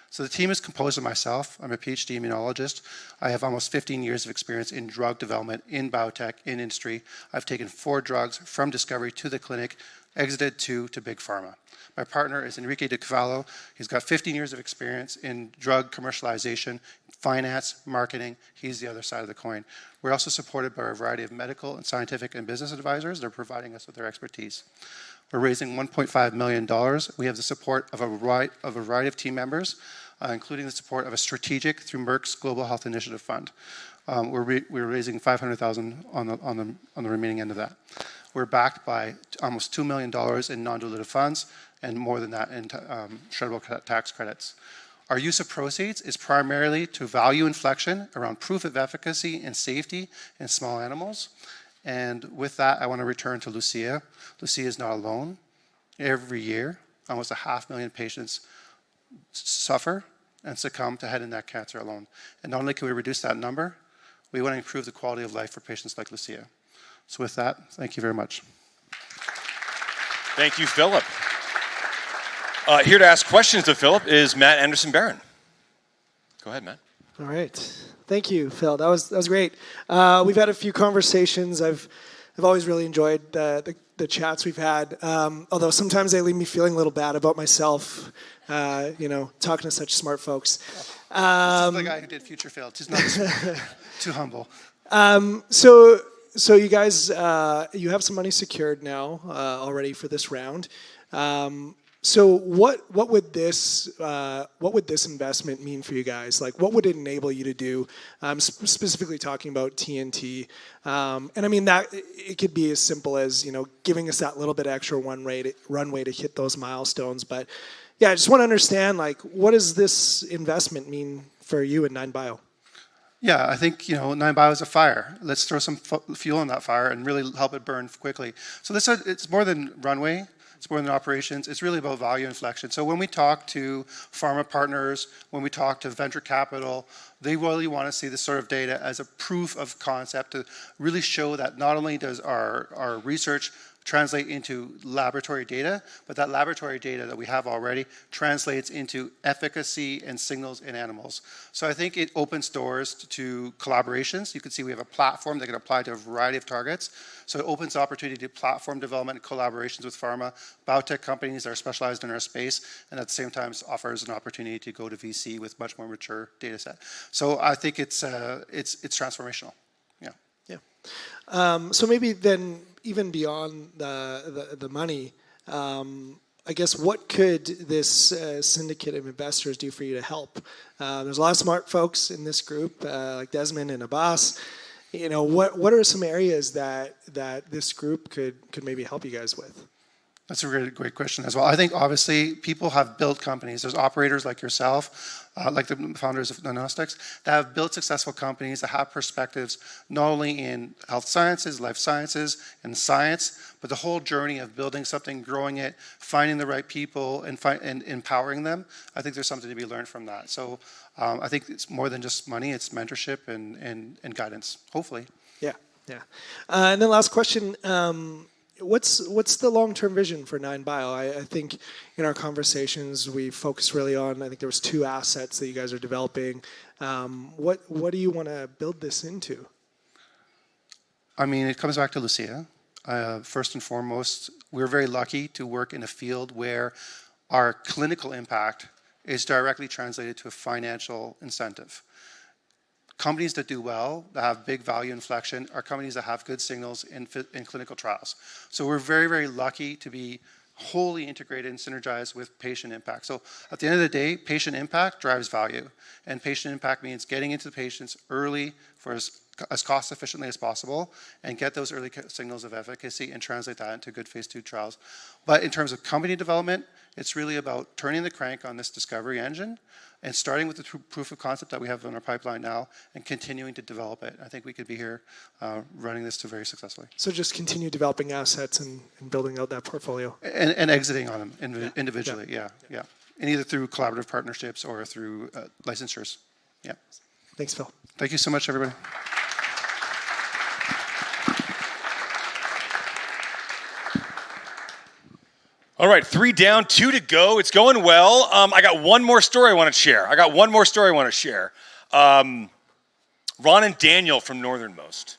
So the team is composed of myself. I'm a PhD immunologist. I have almost 15 years of experience in drug development, in biotech, in industry. I've taken 4 drugs from discovery to the clinic, exited 2 to big pharma. My partner is Enrique de Cavallo. He's got 15 years of experience in drug commercialization, finance, marketing. He's the other side of the coin. We're also supported by a variety of medical and scientific and business advisors that are providing us with their expertise. We're raising $1.5 million. We have the support of a variety of team members, including the support of a strategic through Merck's Global Health Initiative Fund. We're raising $500,000 on the remaining end of that. We're backed by almost $2 million in non-dilutive funds and more than that in shreddable tax credits. Our use of proceeds is primarily to value inflection around proof of efficacy and safety in small animals. And with that, I want to return to Lucia. Lucia is not alone. Every year, almost 500,000 patients suffer and succumb to head and neck cancer alone. And not only can we reduce that number, we want to improve the quality of life for patients like Lucia. So with that, thank you very much. Thank you, Philip. Here to ask questions of Philip is Matt Anderson-Barron. Go ahead, Matt. All right. Thank you, Phil. That was great. We've had a few conversations. I've always really enjoyed the chats we've had, although sometimes they leave me feeling a little bad about myself, talking to such smart folks. This is the guy who did Future Fields. He's not too humble. So you guys, you have some money secured now already for this round. So what would this investment mean for you guys? Like, what would it enable you to do? Specifically talking about TNT, and I mean that it could be as simple as giving us that little bit extra runway to hit those milestones. But yeah, I just want to understand, like, what does this investment mean for you and 9Bio? Yeah, I think 9Bio is a fire. Let's throw some fuel on that fire and really help it burn quickly. So it's more than runway. It's more than operations. It's really about value inflection. So when we talk to pharma partners, when we talk to venture capital, they really want to see this sort of data as a proof of concept to really show that not only does our research translate into laboratory data, but that laboratory data that we have already translates into efficacy and signals in animals. So I think it opens doors to collaborations. You can see we have a platform that can apply to a variety of targets. So it opens the opportunity to platform development and collaborations with pharma, biotech companies that are specialized in our space, and at the same time offers an opportunity to go to VC with much more mature data set. So I think it's transformational. Yeah. So maybe then, even beyond the money, I guess what could this syndicate of investors do for you to help? There's a lot of smart folks in this group, like Desmond and Abbas. What are some areas that this group could maybe help you guys with? That's a really great question as well. I think obviously people have built companies. There's operators like yourself, like the founders of Nanostics, that have built successful companies that have perspectives not only in health sciences, life sciences, and science, but the whole journey of building something, growing it, finding the right people, and empowering them. I think there's something to be learned from that. So I think it's more than just money. It's mentorship and guidance, hopefully. Yeah. And then last question. What's the long-term vision for 9Bio? I think in our conversations we focused really on, I think there was 2 assets that you guys are developing. What do you want to build this into? I mean, it comes back to Lucia. First and foremost, we're very lucky to work in a field where our clinical impact is directly translated to a financial incentive. Companies that do well, that have big value inflection, are companies that have good signals in clinical trials. So we're very, very lucky to be wholly integrated and synergized with patient impact. So at the end of the day, patient impact drives value. And patient impact means getting into the patients early for as cost efficiently as possible and get those early signals of efficacy and translate that into good phase 2 trials. But in terms of company development, it's really about turning the crank on this discovery engine and starting with the proof of concept that we have in our pipeline now and continuing to develop it. I think we could be here running this to very successfully. So just continue developing assets and building out that portfolio. And exiting on them individually, yeah. And either through collaborative partnerships or through licensures. Yeah. Thanks, Phil. Thank you so much, everybody. All right, 3 down, 2 to go. It's going well. I got one more story I want to share. Ron and Daniel from Northernmost.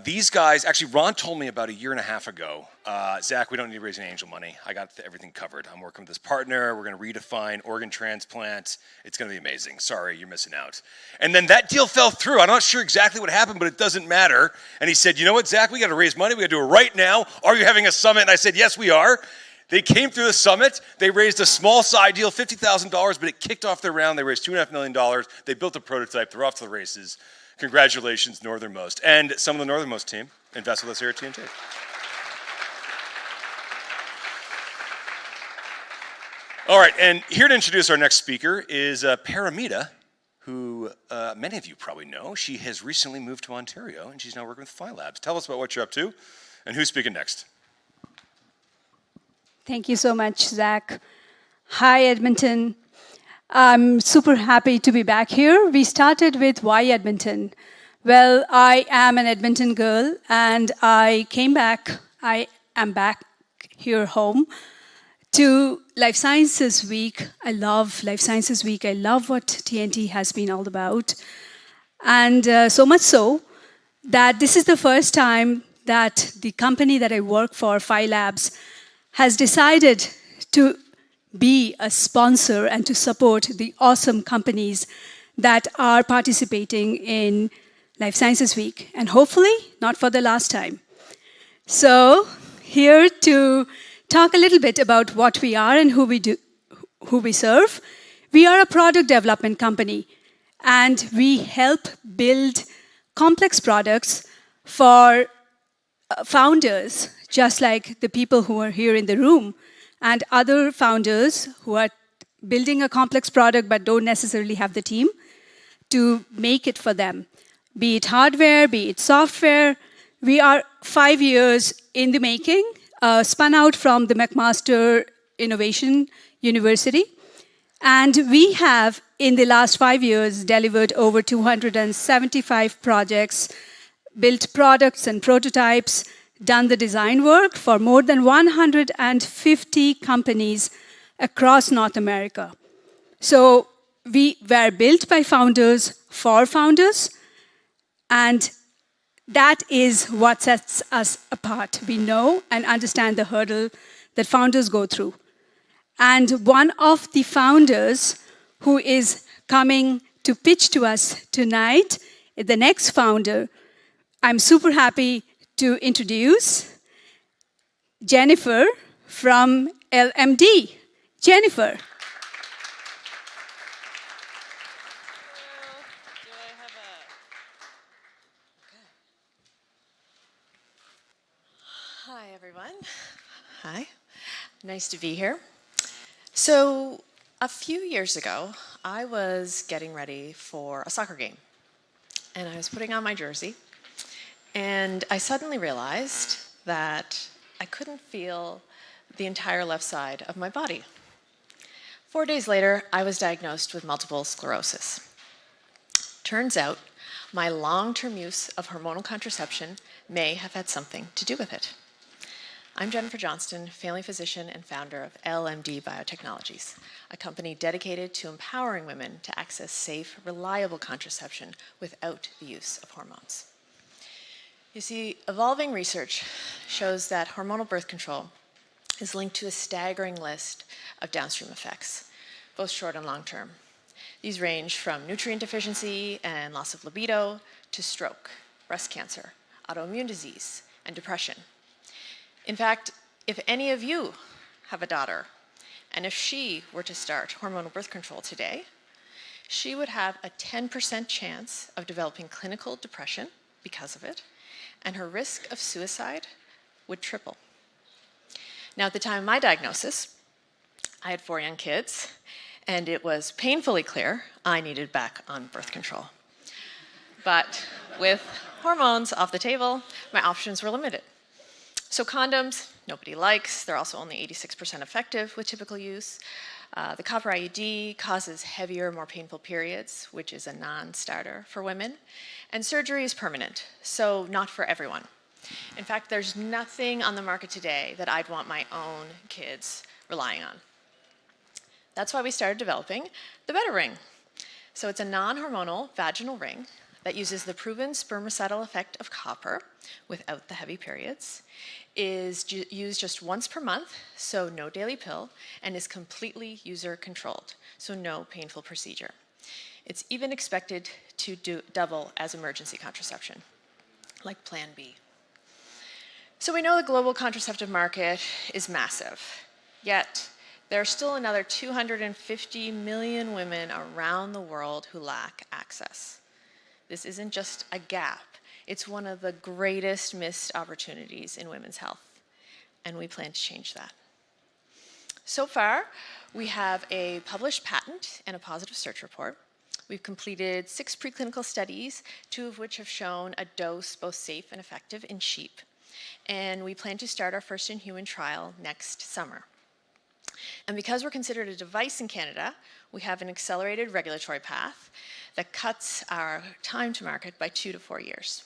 These guys, actually, Ron told me about a year and a half ago, Zach, we don't need to raise any angel money. I got everything covered. I'm working with this partner. We're going to redefine organ transplant. It's going to be amazing. Sorry, you're missing out. And then that deal fell through. I'm not sure exactly what happened, but it doesn't matter. And he said, you know what, Zach, we got to raise money. We got to do it right now. Are you having a summit? And I said, yes, we are. They came through the summit. They raised a small side deal, $50,000, but it kicked off their round. They raised $2.5 million. They built a prototype. They're off to the races. Congratulations, Northernmost. And some of the Northernmost team invest with us here at TNT. All right, and here to introduce our next speaker is Paramita, who many of you probably know. She has recently moved to Ontario, and she's now working with Phi Labs. Tell us about what you're up to, and who's speaking next. Thank you so much, Zach. Hi, Edmonton. I'm super happy to be back here. We started with why Edmonton? Well, I am an Edmonton girl, and I came back. I am back here home to Life Sciences Week. I love Life Sciences Week. I love what TNT has been all about. And so much so that this is the first time that the company that I work for, Phi Labs, has decided to be a sponsor and to support the awesome companies that are participating in Life Sciences Week, and hopefully not for the last time. So here to talk a little bit about what we are and who we serve. We are a product development company, and we help build complex products for founders, just like the people who are here in the room, and other founders who are building a complex product but don't necessarily have the team to make it for them. Be it hardware, be it software. We are 5 years in the making, spun out from the McMaster Innovation University. And we have, in the last 5 years, delivered over 275 projects, built products and prototypes, done the design work for more than 150 companies across North America. So we were built by founders for founders, and that is what sets us apart. We know and understand the hurdle that founders go through. And one of the founders who is coming to pitch to us tonight, the next founder, I'm super happy to introduce Jennifer from LMD. Jennifer. Hi, everyone. Hi. Nice to be here. So, a few years ago, I was getting ready for a soccer game, and I was putting on my jersey, and I suddenly realized that I couldn't feel the entire left side of my body. 4 days later, I was diagnosed with multiple sclerosis. Turns out, my long-term use of hormonal contraception may have had something to do with it. I'm Jennifer Johnston, family physician and founder of LMD Biotechnologies, a company dedicated to empowering women to access safe, reliable contraception without the use of hormones. You see, evolving research shows that hormonal birth control is linked to a staggering list of downstream effects, both short and long term. These range from nutrient deficiency and loss of libido to stroke, breast cancer, autoimmune disease, and depression. In fact, if any of you have a daughter, and if she were to start hormonal birth control today, she would have a 10% chance of developing clinical depression because of it, and her risk of suicide would triple. Now, at the time of my diagnosis, I had 4 young kids, and it was painfully clear I needed back on birth control. But with hormones off the table, my options were limited. So condoms, nobody likes. They're also only 86% effective with typical use. The copper IUD causes heavier, more painful periods, which is a non-starter for women. And surgery is permanent, so not for everyone. In fact, there's nothing on the market today that I'd want my own kids relying on. That's why we started developing the Better Ring. So it's a non-hormonal vaginal ring that uses the proven spermicidal effect of copper without the heavy periods, is used just once per month, so no daily pill, and is completely user-controlled, so no painful procedure. It's even expected to double as emergency contraception, like Plan B. So we know the global contraceptive market is massive, yet there are still another 250 million women around the world who lack access. This isn't just a gap, it's one of the greatest missed opportunities in women's health, and we plan to change that. So far, we have a published patent and a positive search report. We've completed 6 preclinical studies, 2 of which have shown a dose both safe and effective in sheep. And we plan to start our first in-human trial next summer. And because we're considered a device in Canada, we have an accelerated regulatory path that cuts our time to market by 2 to 4 years.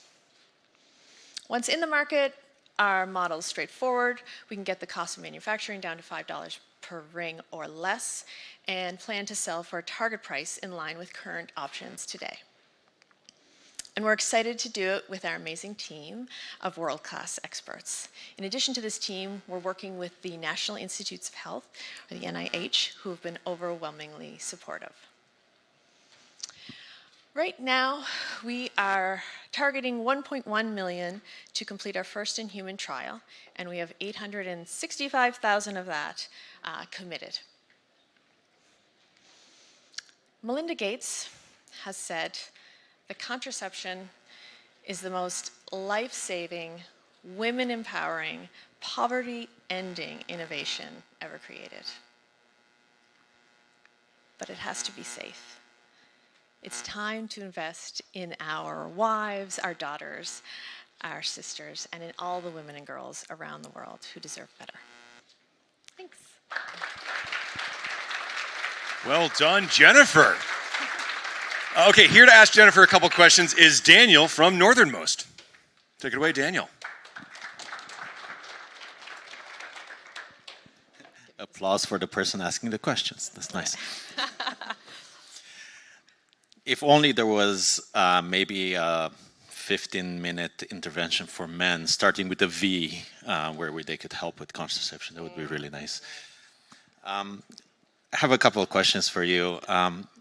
Once in the market, our model is straightforward. We can get the cost of manufacturing down to $5 per ring or less, and plan to sell for a target price in line with current options today. And we're excited to do it with our amazing team of world-class experts. In addition to this team, we're working with the National Institutes of Health, or the NIH, who have been overwhelmingly supportive. Right now, we are targeting 1.1 million to complete our first in-human trial, and we have 865,000 of that committed. Melinda Gates has said that contraception is the most life-saving, women-empowering, poverty-ending innovation ever created. But it has to be safe. It's time to invest in our wives, our daughters, our sisters, and in all the women and girls around the world who deserve better. Thanks. Well done, Jennifer. Okay, here to ask Jennifer a couple questions is Daniel from Northernmost. Take it away, Daniel. Applause for the person asking the questions. That's nice. If only there was maybe a 15-minute intervention for men, starting with a V, where they could help with contraception. That would be really nice. I have a couple of questions for you.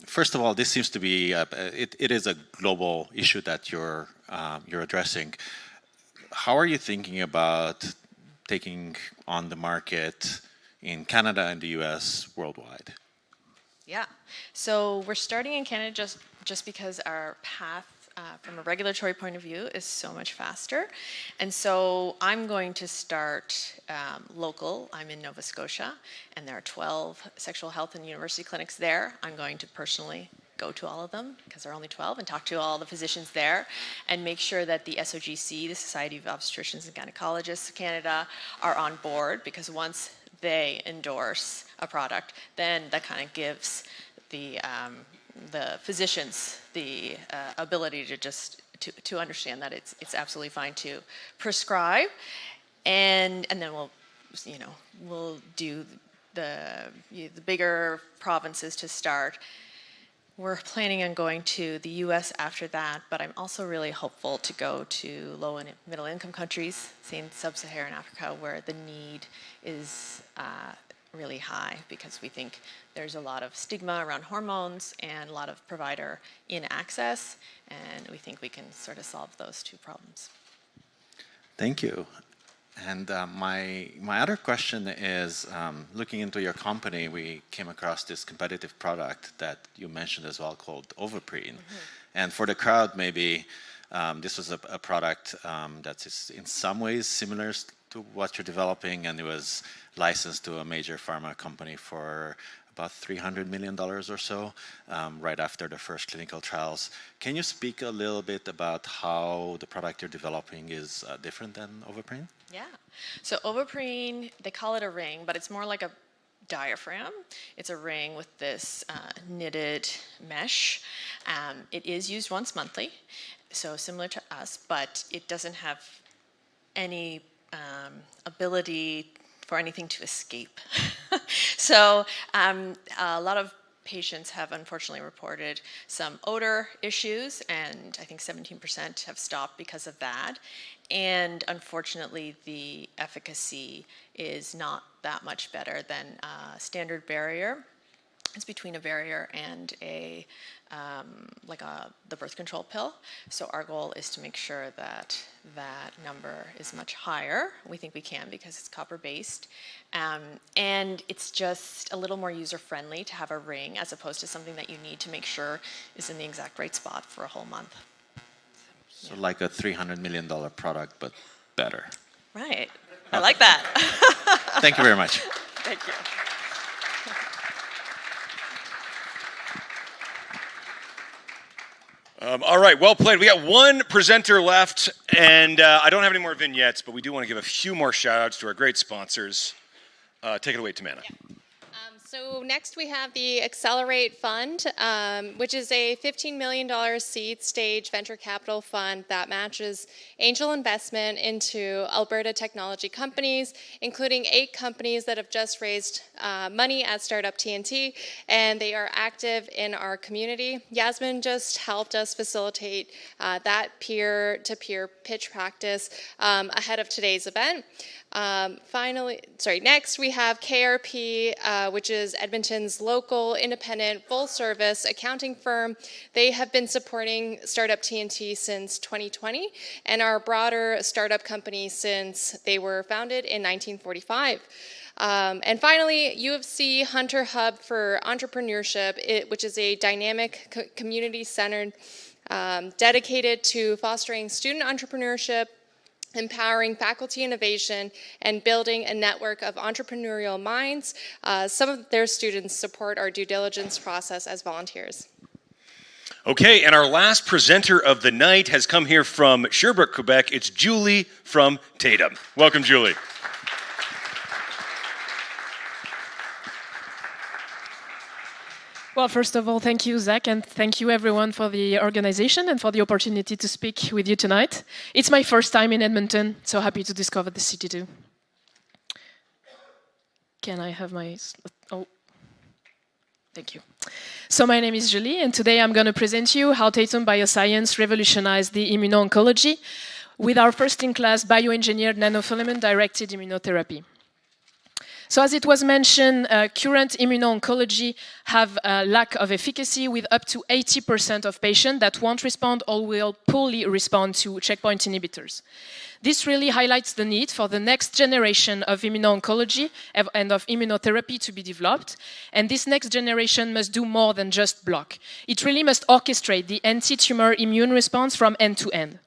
First of all, this seems to be it is a global issue that you're addressing. How are you thinking about taking on the market in Canada and the US worldwide? Yeah, so we're starting in Canada just because our path from a regulatory point of view is so much faster. And so I'm going to start local. I'm in Nova Scotia, and there are 12 sexual health and university clinics there. I'm going to personally go to all of them, because there are only 12, and talk to all the physicians there, and make sure that the SOGC, the Society of Obstetricians and Gynecologists of Canada, are on board, because once they endorse a product, then that kind of gives the physicians the ability to just to understand that it's absolutely fine to prescribe, and then we'll do the bigger provinces to start. We're planning on going to the US after that, but I'm also really hopeful to go to low and middle income countries, say in sub-Saharan Africa, where the need is really high, because we think there's a lot of stigma around hormones and a lot of provider inaccess, and we think we can sort of solve those 2 problems. Thank you. And my other question is, looking into your company, we came across this competitive product that you mentioned as well called Ovaprene. And for the crowd, maybe this was a product that is in some ways similar to what you're developing, and it was licensed to a major pharma company for about $300 million or so, right after the first clinical trials. Can you speak a little bit about how the product you're developing is different than Ovaprene? Yeah. So Ovaprene, they call it a ring, but it's more like a diaphragm. It's a ring with this knitted mesh. It is used once monthly, so similar to us, but it doesn't have any ability for anything to escape. So a lot of patients have unfortunately reported some odor issues, and I think 17% have stopped because of that. And unfortunately, the efficacy is not that much better than a standard barrier. It's between a barrier and a the birth control pill. So our goal is to make sure that that number is much higher. We think we can because it's copper-based. And it's just a little more user-friendly to have a ring as opposed to something that you need to make sure is in the exact right spot for a whole month. So like a $300 million product, but better. Right. I like that. Thank you very much. Thank you. All right, well played. We got one presenter left, and I don't have any more vignettes, but we do want to give a few more shout-outs to our great sponsors. Take it away, Tamanna. Yeah. So next we have the Accelerate Fund, which is a $15 million seed stage venture capital fund that matches angel investment into Alberta technology companies, including 8 companies that have just raised money at Startup TNT, and they are active in our community. Yasmin just helped us facilitate that peer-to-peer pitch practice ahead of today's event. Next we have KRP, which is Edmonton's local independent full-service accounting firm. They have been supporting Startup TNT since 2020 and are a broader startup company since they were founded in 1945. And finally, U of C Hunter Hub for Entrepreneurship, which is a dynamic, community-centered, dedicated to fostering student entrepreneurship, empowering faculty innovation, and building a network of entrepreneurial minds. Some of their students support our due diligence process as volunteers. Okay, and our last presenter of the night has come here from Sherbrooke, Quebec. It's Julie from Tatum. Welcome, Julie. Well, first of all, thank you, Zach, and thank you everyone for the organization and for the opportunity to speak with you tonight. It's my first time in Edmonton, so happy to discover the city too. Can I have my... Oh, thank you. So my name is Julie, and today I'm going to present you how Tatum Bioscience revolutionized the immuno-oncology with our first-in-class bioengineered nanofilament-directed immunotherapy. So as it was mentioned, current immuno-oncology have a lack of efficacy with up to 80% of patients that won't respond or will poorly respond to checkpoint inhibitors. This really highlights the need for the next generation of immuno-oncology and of immunotherapy to be developed. And this next generation must do more than just block. It really must orchestrate the anti-tumor immune response from end to end.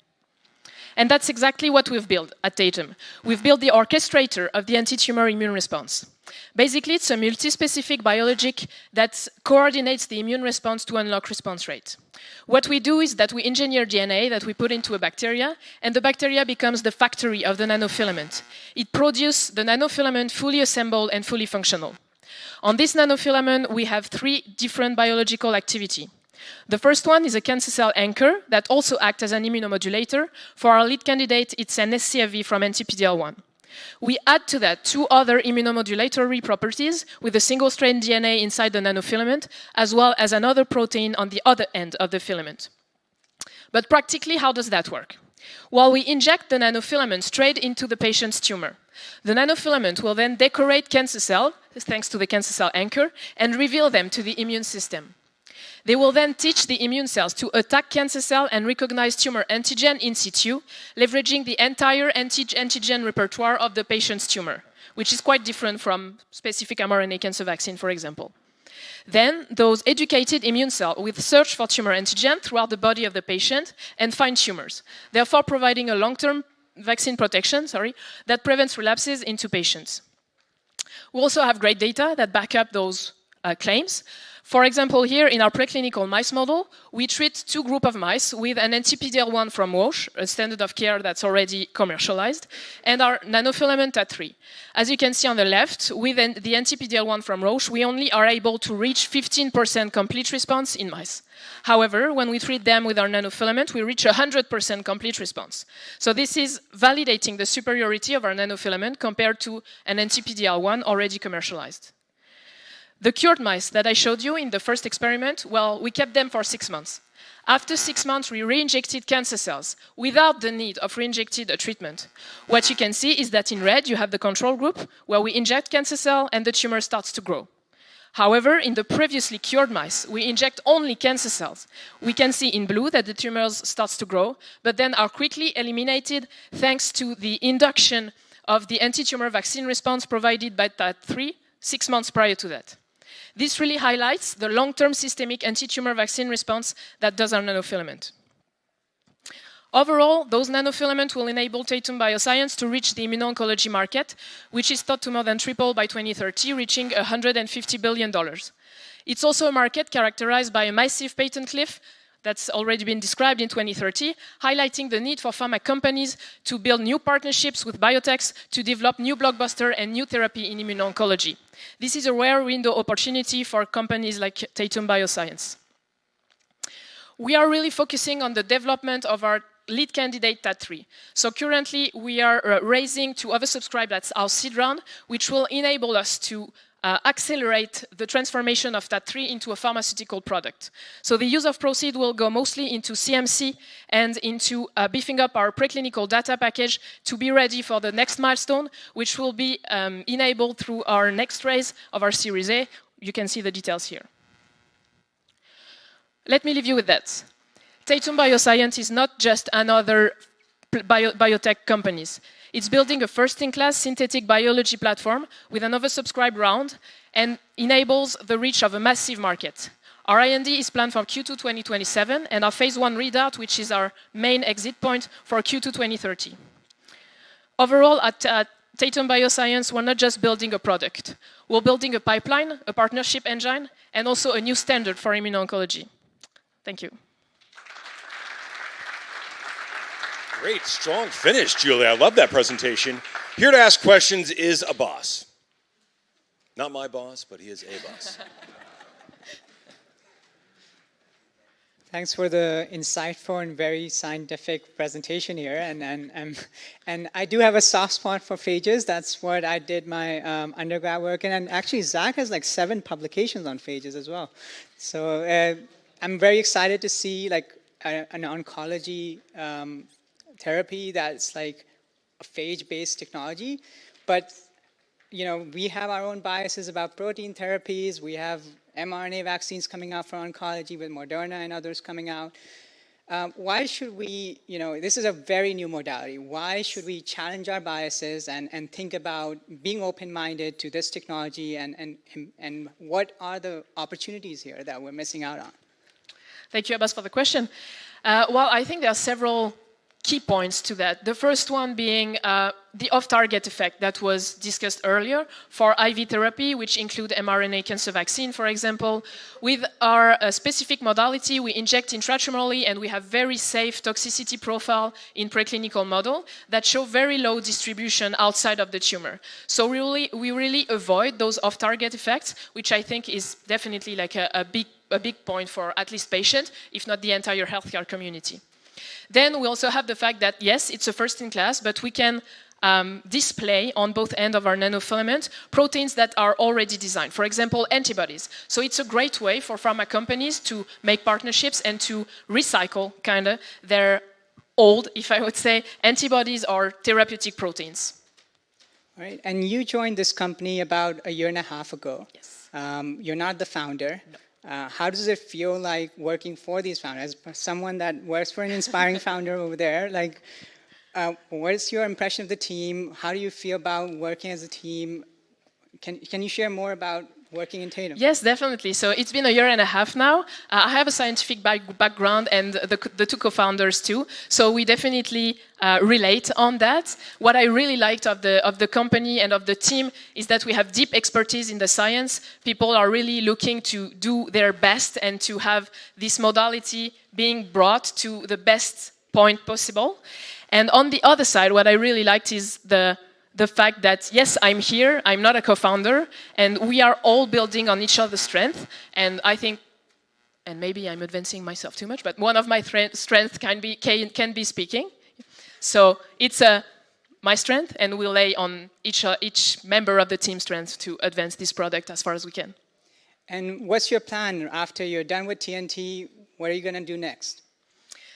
And that's exactly what we've built at Tatum. We've built the orchestrator of the anti-tumor immune response. Basically, it's a multi-specific biologic that coordinates the immune response to unlock response rate. What we do is that we engineer DNA that we put into a bacteria, and the bacteria becomes the factory of the nanofilament. It produces the nanofilament fully assembled and fully functional. On this nanofilament, we have 3 different biological activity. The first one is a cancer cell anchor that also acts as an immunomodulator. For our lead candidate, it's an scFv from anti-PD-L1. We add to that 2 other immunomodulatory properties with a single-strand DNA inside the nanofilament, as well as another protein on the other end of the filament. But practically, how does that work? Well, we inject the nanofilament straight into the patient's tumor. The nanofilament will then decorate cancer cells, thanks to the cancer cell anchor, and reveal them to the immune system. They will then teach the immune cells to attack cancer cell and recognize tumor antigen in situ, leveraging the entire antigen repertoire of the patient's tumor, which is quite different from specific mRNA cancer vaccine, for example. Then those educated immune cells will search for tumor antigen throughout the body of the patient and find tumors, therefore providing a long-term vaccine protection, that prevents relapses into patients. We also have great data that back up those claims. For example, here in our preclinical mice model, we treat two groups of mice with an anti-PD-L1 from Roche, a standard of care that's already commercialized, and our nanofilament TAT3. As you can see on the left, with the anti-PD-L1 from Roche, we only are able to reach 15% complete response in mice. However, when we treat them with our nanofilament, we reach 100% complete response. So this is validating the superiority of our nanofilament compared to an anti-PD-L1 already commercialized. The cured mice that I showed you in the first experiment, well, we kept them for 6 months. After 6 months, we re-injected cancer cells without the need of re-injected treatment. What you can see is that in red, you have the control group, where we inject cancer cell and the tumor starts to grow. However, in the previously cured mice, we inject only cancer cells. We can see in blue that the tumors starts to grow, but then are quickly eliminated thanks to the induction of the anti-tumor vaccine response provided by TAT3 6 months prior to that. This really highlights the long-term systemic anti-tumor vaccine response that does our nanofilament. Overall, those nanofilaments will enable Tatum Bioscience to reach the immuno-oncology market, which is thought to more than triple by 2030, reaching $150 billion. It's also a market characterized by a massive patent cliff that's already been described in 2030, highlighting the need for pharma companies to build new partnerships with biotechs to develop new blockbuster and new therapy in immuno-oncology. This is a rare window opportunity for companies like Tatum Bioscience. We are really focusing on the development of our lead candidate TAT3. So currently we are raising to oversubscribe, that's our seed round, which will enable us to accelerate the transformation of TAT3 into a pharmaceutical product. So the use of proceeds will go mostly into CMC and into beefing up our preclinical data package to be ready for the next milestone, which will be enabled through our next raise of our Series A. You can see the details here. Let me leave you with that. Tatum Bioscience is not just another biotech companies. It's building a first-in-class synthetic biology platform with an oversubscribed round and enables the reach of a massive market. Our IND is planned for Q2 2027 and our phase 1 readout, which is our main exit point, for Q2 2030. Overall, at Tatum Bioscience, we're not just building a product. We're building a pipeline, a partnership engine, and also a new standard for immuno-oncology. Thank you. Great, strong finish, Julia. I love that presentation. Here to ask questions is a boss. Not my boss, but he is a boss. Thanks for the insightful and very scientific presentation here. And I do have a soft spot for phages. That's what I did my undergrad work in. And actually, Zach has like 7 publications on phages as well. So I'm very excited to see like an oncology therapy that's like a phage-based technology. But, you know, we have our own biases about protein therapies. We have mRNA vaccines coming out for oncology with Moderna and others coming out. Why should we, you know, this is a very new modality. Why should we challenge our biases and think about being open-minded to this technology and what are the opportunities here that we're missing out on? Thank you, Abbas, for the question. Well, I think there are several key points to that. The first one being the off-target effect that was discussed earlier for IV therapy, which include mRNA cancer vaccine, for example. With our specific modality, we inject intratumorally and we have very safe toxicity profile in preclinical model that show very low distribution outside of the tumor. So we really avoid those off-target effects, which I think is definitely like a big point for at least patient, if not the entire healthcare community. Then we also have the fact that, yes, it's a first-in-class, but we can display on both ends of our nanofilament proteins that are already designed. For example, antibodies. So it's a great way for pharma companies to make partnerships and to recycle, kind of, their old, if I would say, antibodies or therapeutic proteins. All right, and you joined this company about 1.5 years ago. Yes. You're not the founder. No. How does it feel like working for these founders? As someone that works for an inspiring founder over there, like, what is your impression of the team? How do you feel about working as a team? Can you share more about working in Tatum? Yes, definitely. So it's been a year and a half now. I have a scientific background and the two co-founders too. So we definitely relate on that. What I really liked of the company and of the team is that we have deep expertise in the science. People are really looking to do their best and to have this modality being brought to the best point possible. And on the other side, what I really liked is the fact that, yes, I'm here, I'm not a co-founder, and we are all building on each other's strength. And I think, and maybe I'm advancing myself too much, but one of my strengths can be speaking. So it's my strength, and we'll lay on each member of the team's strength to advance this product as far as we can. And what's your plan after you're done with TNT? What are you going to do next?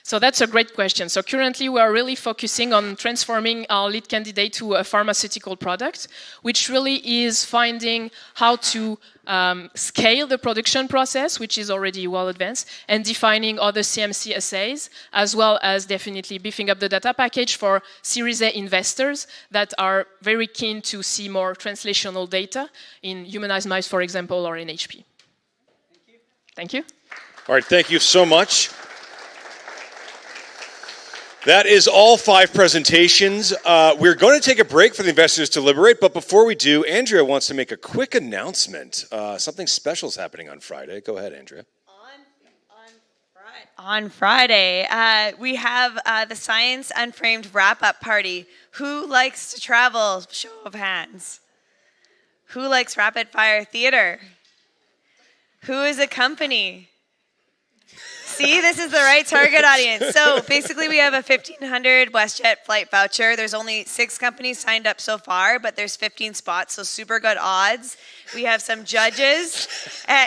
So that's a great question. So currently we are really focusing on transforming our lead candidate to a pharmaceutical product, which really is finding how to scale the production process, which is already well advanced, and defining other CMC assays, as well as definitely beefing up the data package for Series A investors that are very keen to see more translational data in humanized mice, for example, or in HP. Thank you. Thank you. All right, thank you so much. That is all 5 presentations. We're going to take a break for the investors to deliberate, but before we do, Andrea wants to make a quick announcement. Something special is happening on Friday. Go ahead, Andrea. On Friday, we have the Science Unframed wrap-up party. Who likes to travel? Show of hands. Who likes rapid-fire theater? Who is a company? See, this is the right target audience. So basically we have a 1,500 WestJet flight voucher. There's only 6 companies signed up so far, but there's 15 spots, so super good odds. We have some judges.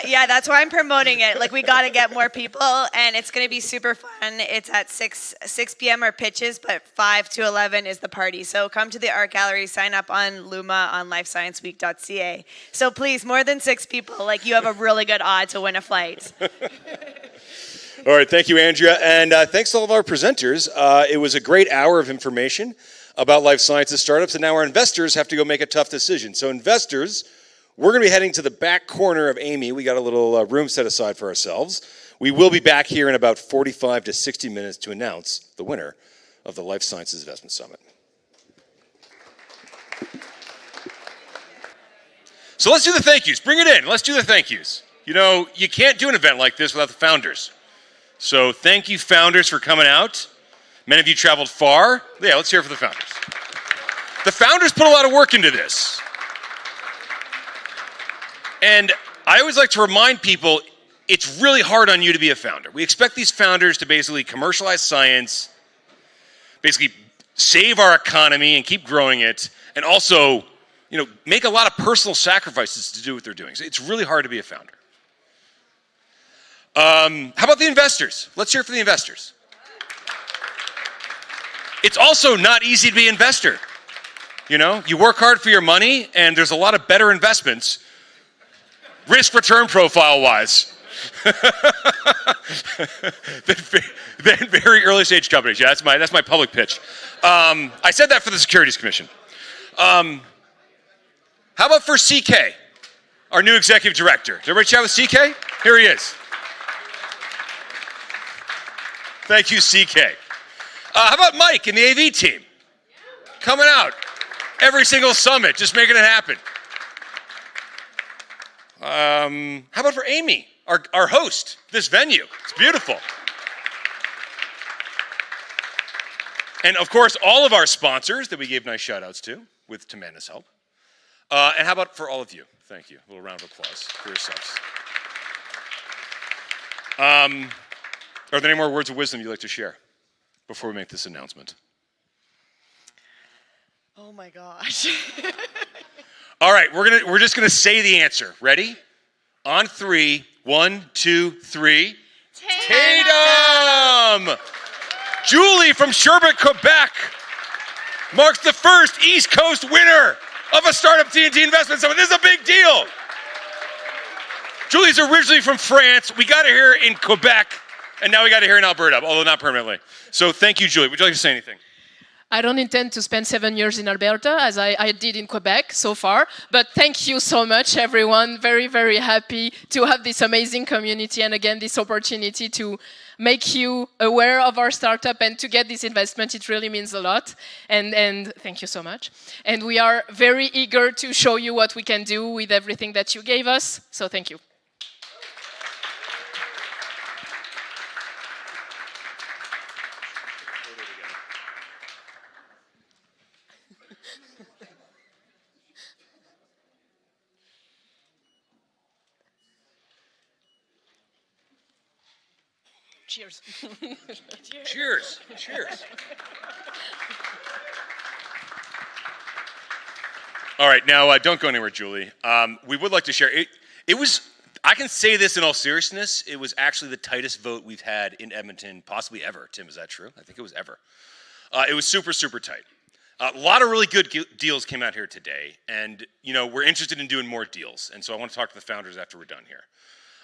Yeah, that's why I'm promoting it. Like, we got to get more people, and it's going to be super fun. It's at 6 p.m. are pitches, but 5 to 11 is the party. So come to the art gallery, sign up on Luma on lifescienceweek.ca. So please, more than 6 people, like, you have a really good odd to win a flight. All right, thank you, Andrea. And thanks to all of our presenters. It was a great hour of information about life sciences startups, and now our investors have to go make a tough decision. So investors, we're going to be heading to the back corner of Amy. We got a little room set aside for ourselves. We will be back here in about 45 to 60 minutes to announce the winner of the Life Sciences Investment Summit. So let's do the thank yous. Bring it in. Let's do the thank yous. You know, you can't do an event like this without the founders. So thank you, founders, for coming out. Many of you traveled far. Yeah, let's hear it for the founders. The founders put a lot of work into this. And I always like to remind people, it's really hard on you to be a founder. We expect these founders to basically commercialize science, basically save our economy and keep growing it, and also, you know, make a lot of personal sacrifices to do what they're doing. So it's really hard to be a founder. How about the investors? Let's hear it for the investors. It's also not easy to be an investor. You know, you work hard for your money, and there's a lot of better investments, risk-return profile-wise, than very early-stage companies. Yeah, that's my public pitch. I said that for the Securities Commission. How about for CK, our new executive director? Did everybody chat with CK? Here he is. Thank you, CK. How about Mike and the AV team? Coming out every single summit, just making it happen. How about for Amy, our host, this venue? It's beautiful. And of course, all of our sponsors that we gave nice shout outs to with Tamanda's help. And how about for all of you? Thank you. A little round of applause for yourselves. Are there any more words of wisdom you'd like to share before we make this announcement? Oh my gosh. All right, we're just gonna say the answer. Ready? On 3, 1, 2, 3. Tatum! Julie from Sherbrooke, Quebec marks the first East Coast winner of a Startup TNT Investment Summit. This is a big deal. Julie's originally from France. We got her here in Quebec, and now we got her here in Alberta, although not permanently. So thank you, Julie. Would you like to say anything? I don't intend to spend 7 years in Alberta, as I did in Quebec so far. But thank you so much, everyone. Very, very happy to have this amazing community and again, this opportunity to make you aware of our startup and to get this investment. It really means a lot. And thank you so much. And we are very eager to show you what we can do with everything that you gave us. So thank you. Cheers. Cheers. Cheers. All right, now don't go anywhere, Julie. We would like to share. It was, I can say this in all seriousness, it was actually the tightest vote we've had in Edmonton, possibly ever. Tim, is that true? I think it was ever. It was super, super tight. A lot of really good deals came out here today, and we're interested in doing more deals, and so I want to talk to the founders after we're done here.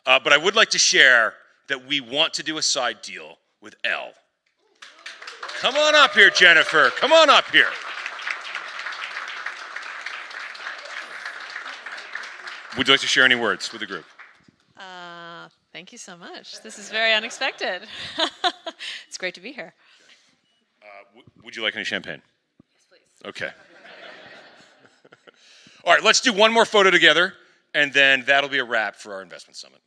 But I would like to share that we want to do a side deal with Elle. Come on up here, Jennifer. Come on up here. Would you like to share any words with the group? Thank you so much. This is very unexpected. It's great to be here. Would you like any champagne? Yes, please. Okay. All right, let's do one more photo together, and then that'll be a wrap for our investment summit.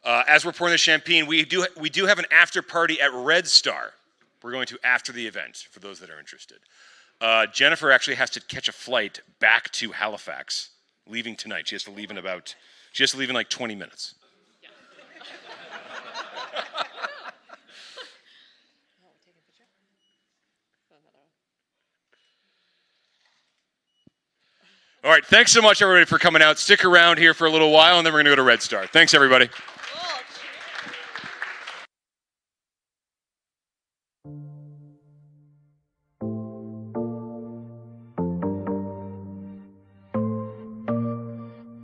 As we're pouring the champagne, we do have an after party at Red Star. We're going to after the event, for those that are interested. Jennifer actually has to catch a flight back to Halifax, leaving tonight. She has to leave in like 20 minutes. Yeah. All right, thanks so much, everybody, for coming out. Stick around here for a little while, and then we're going to go to Red Star. Thanks, everybody.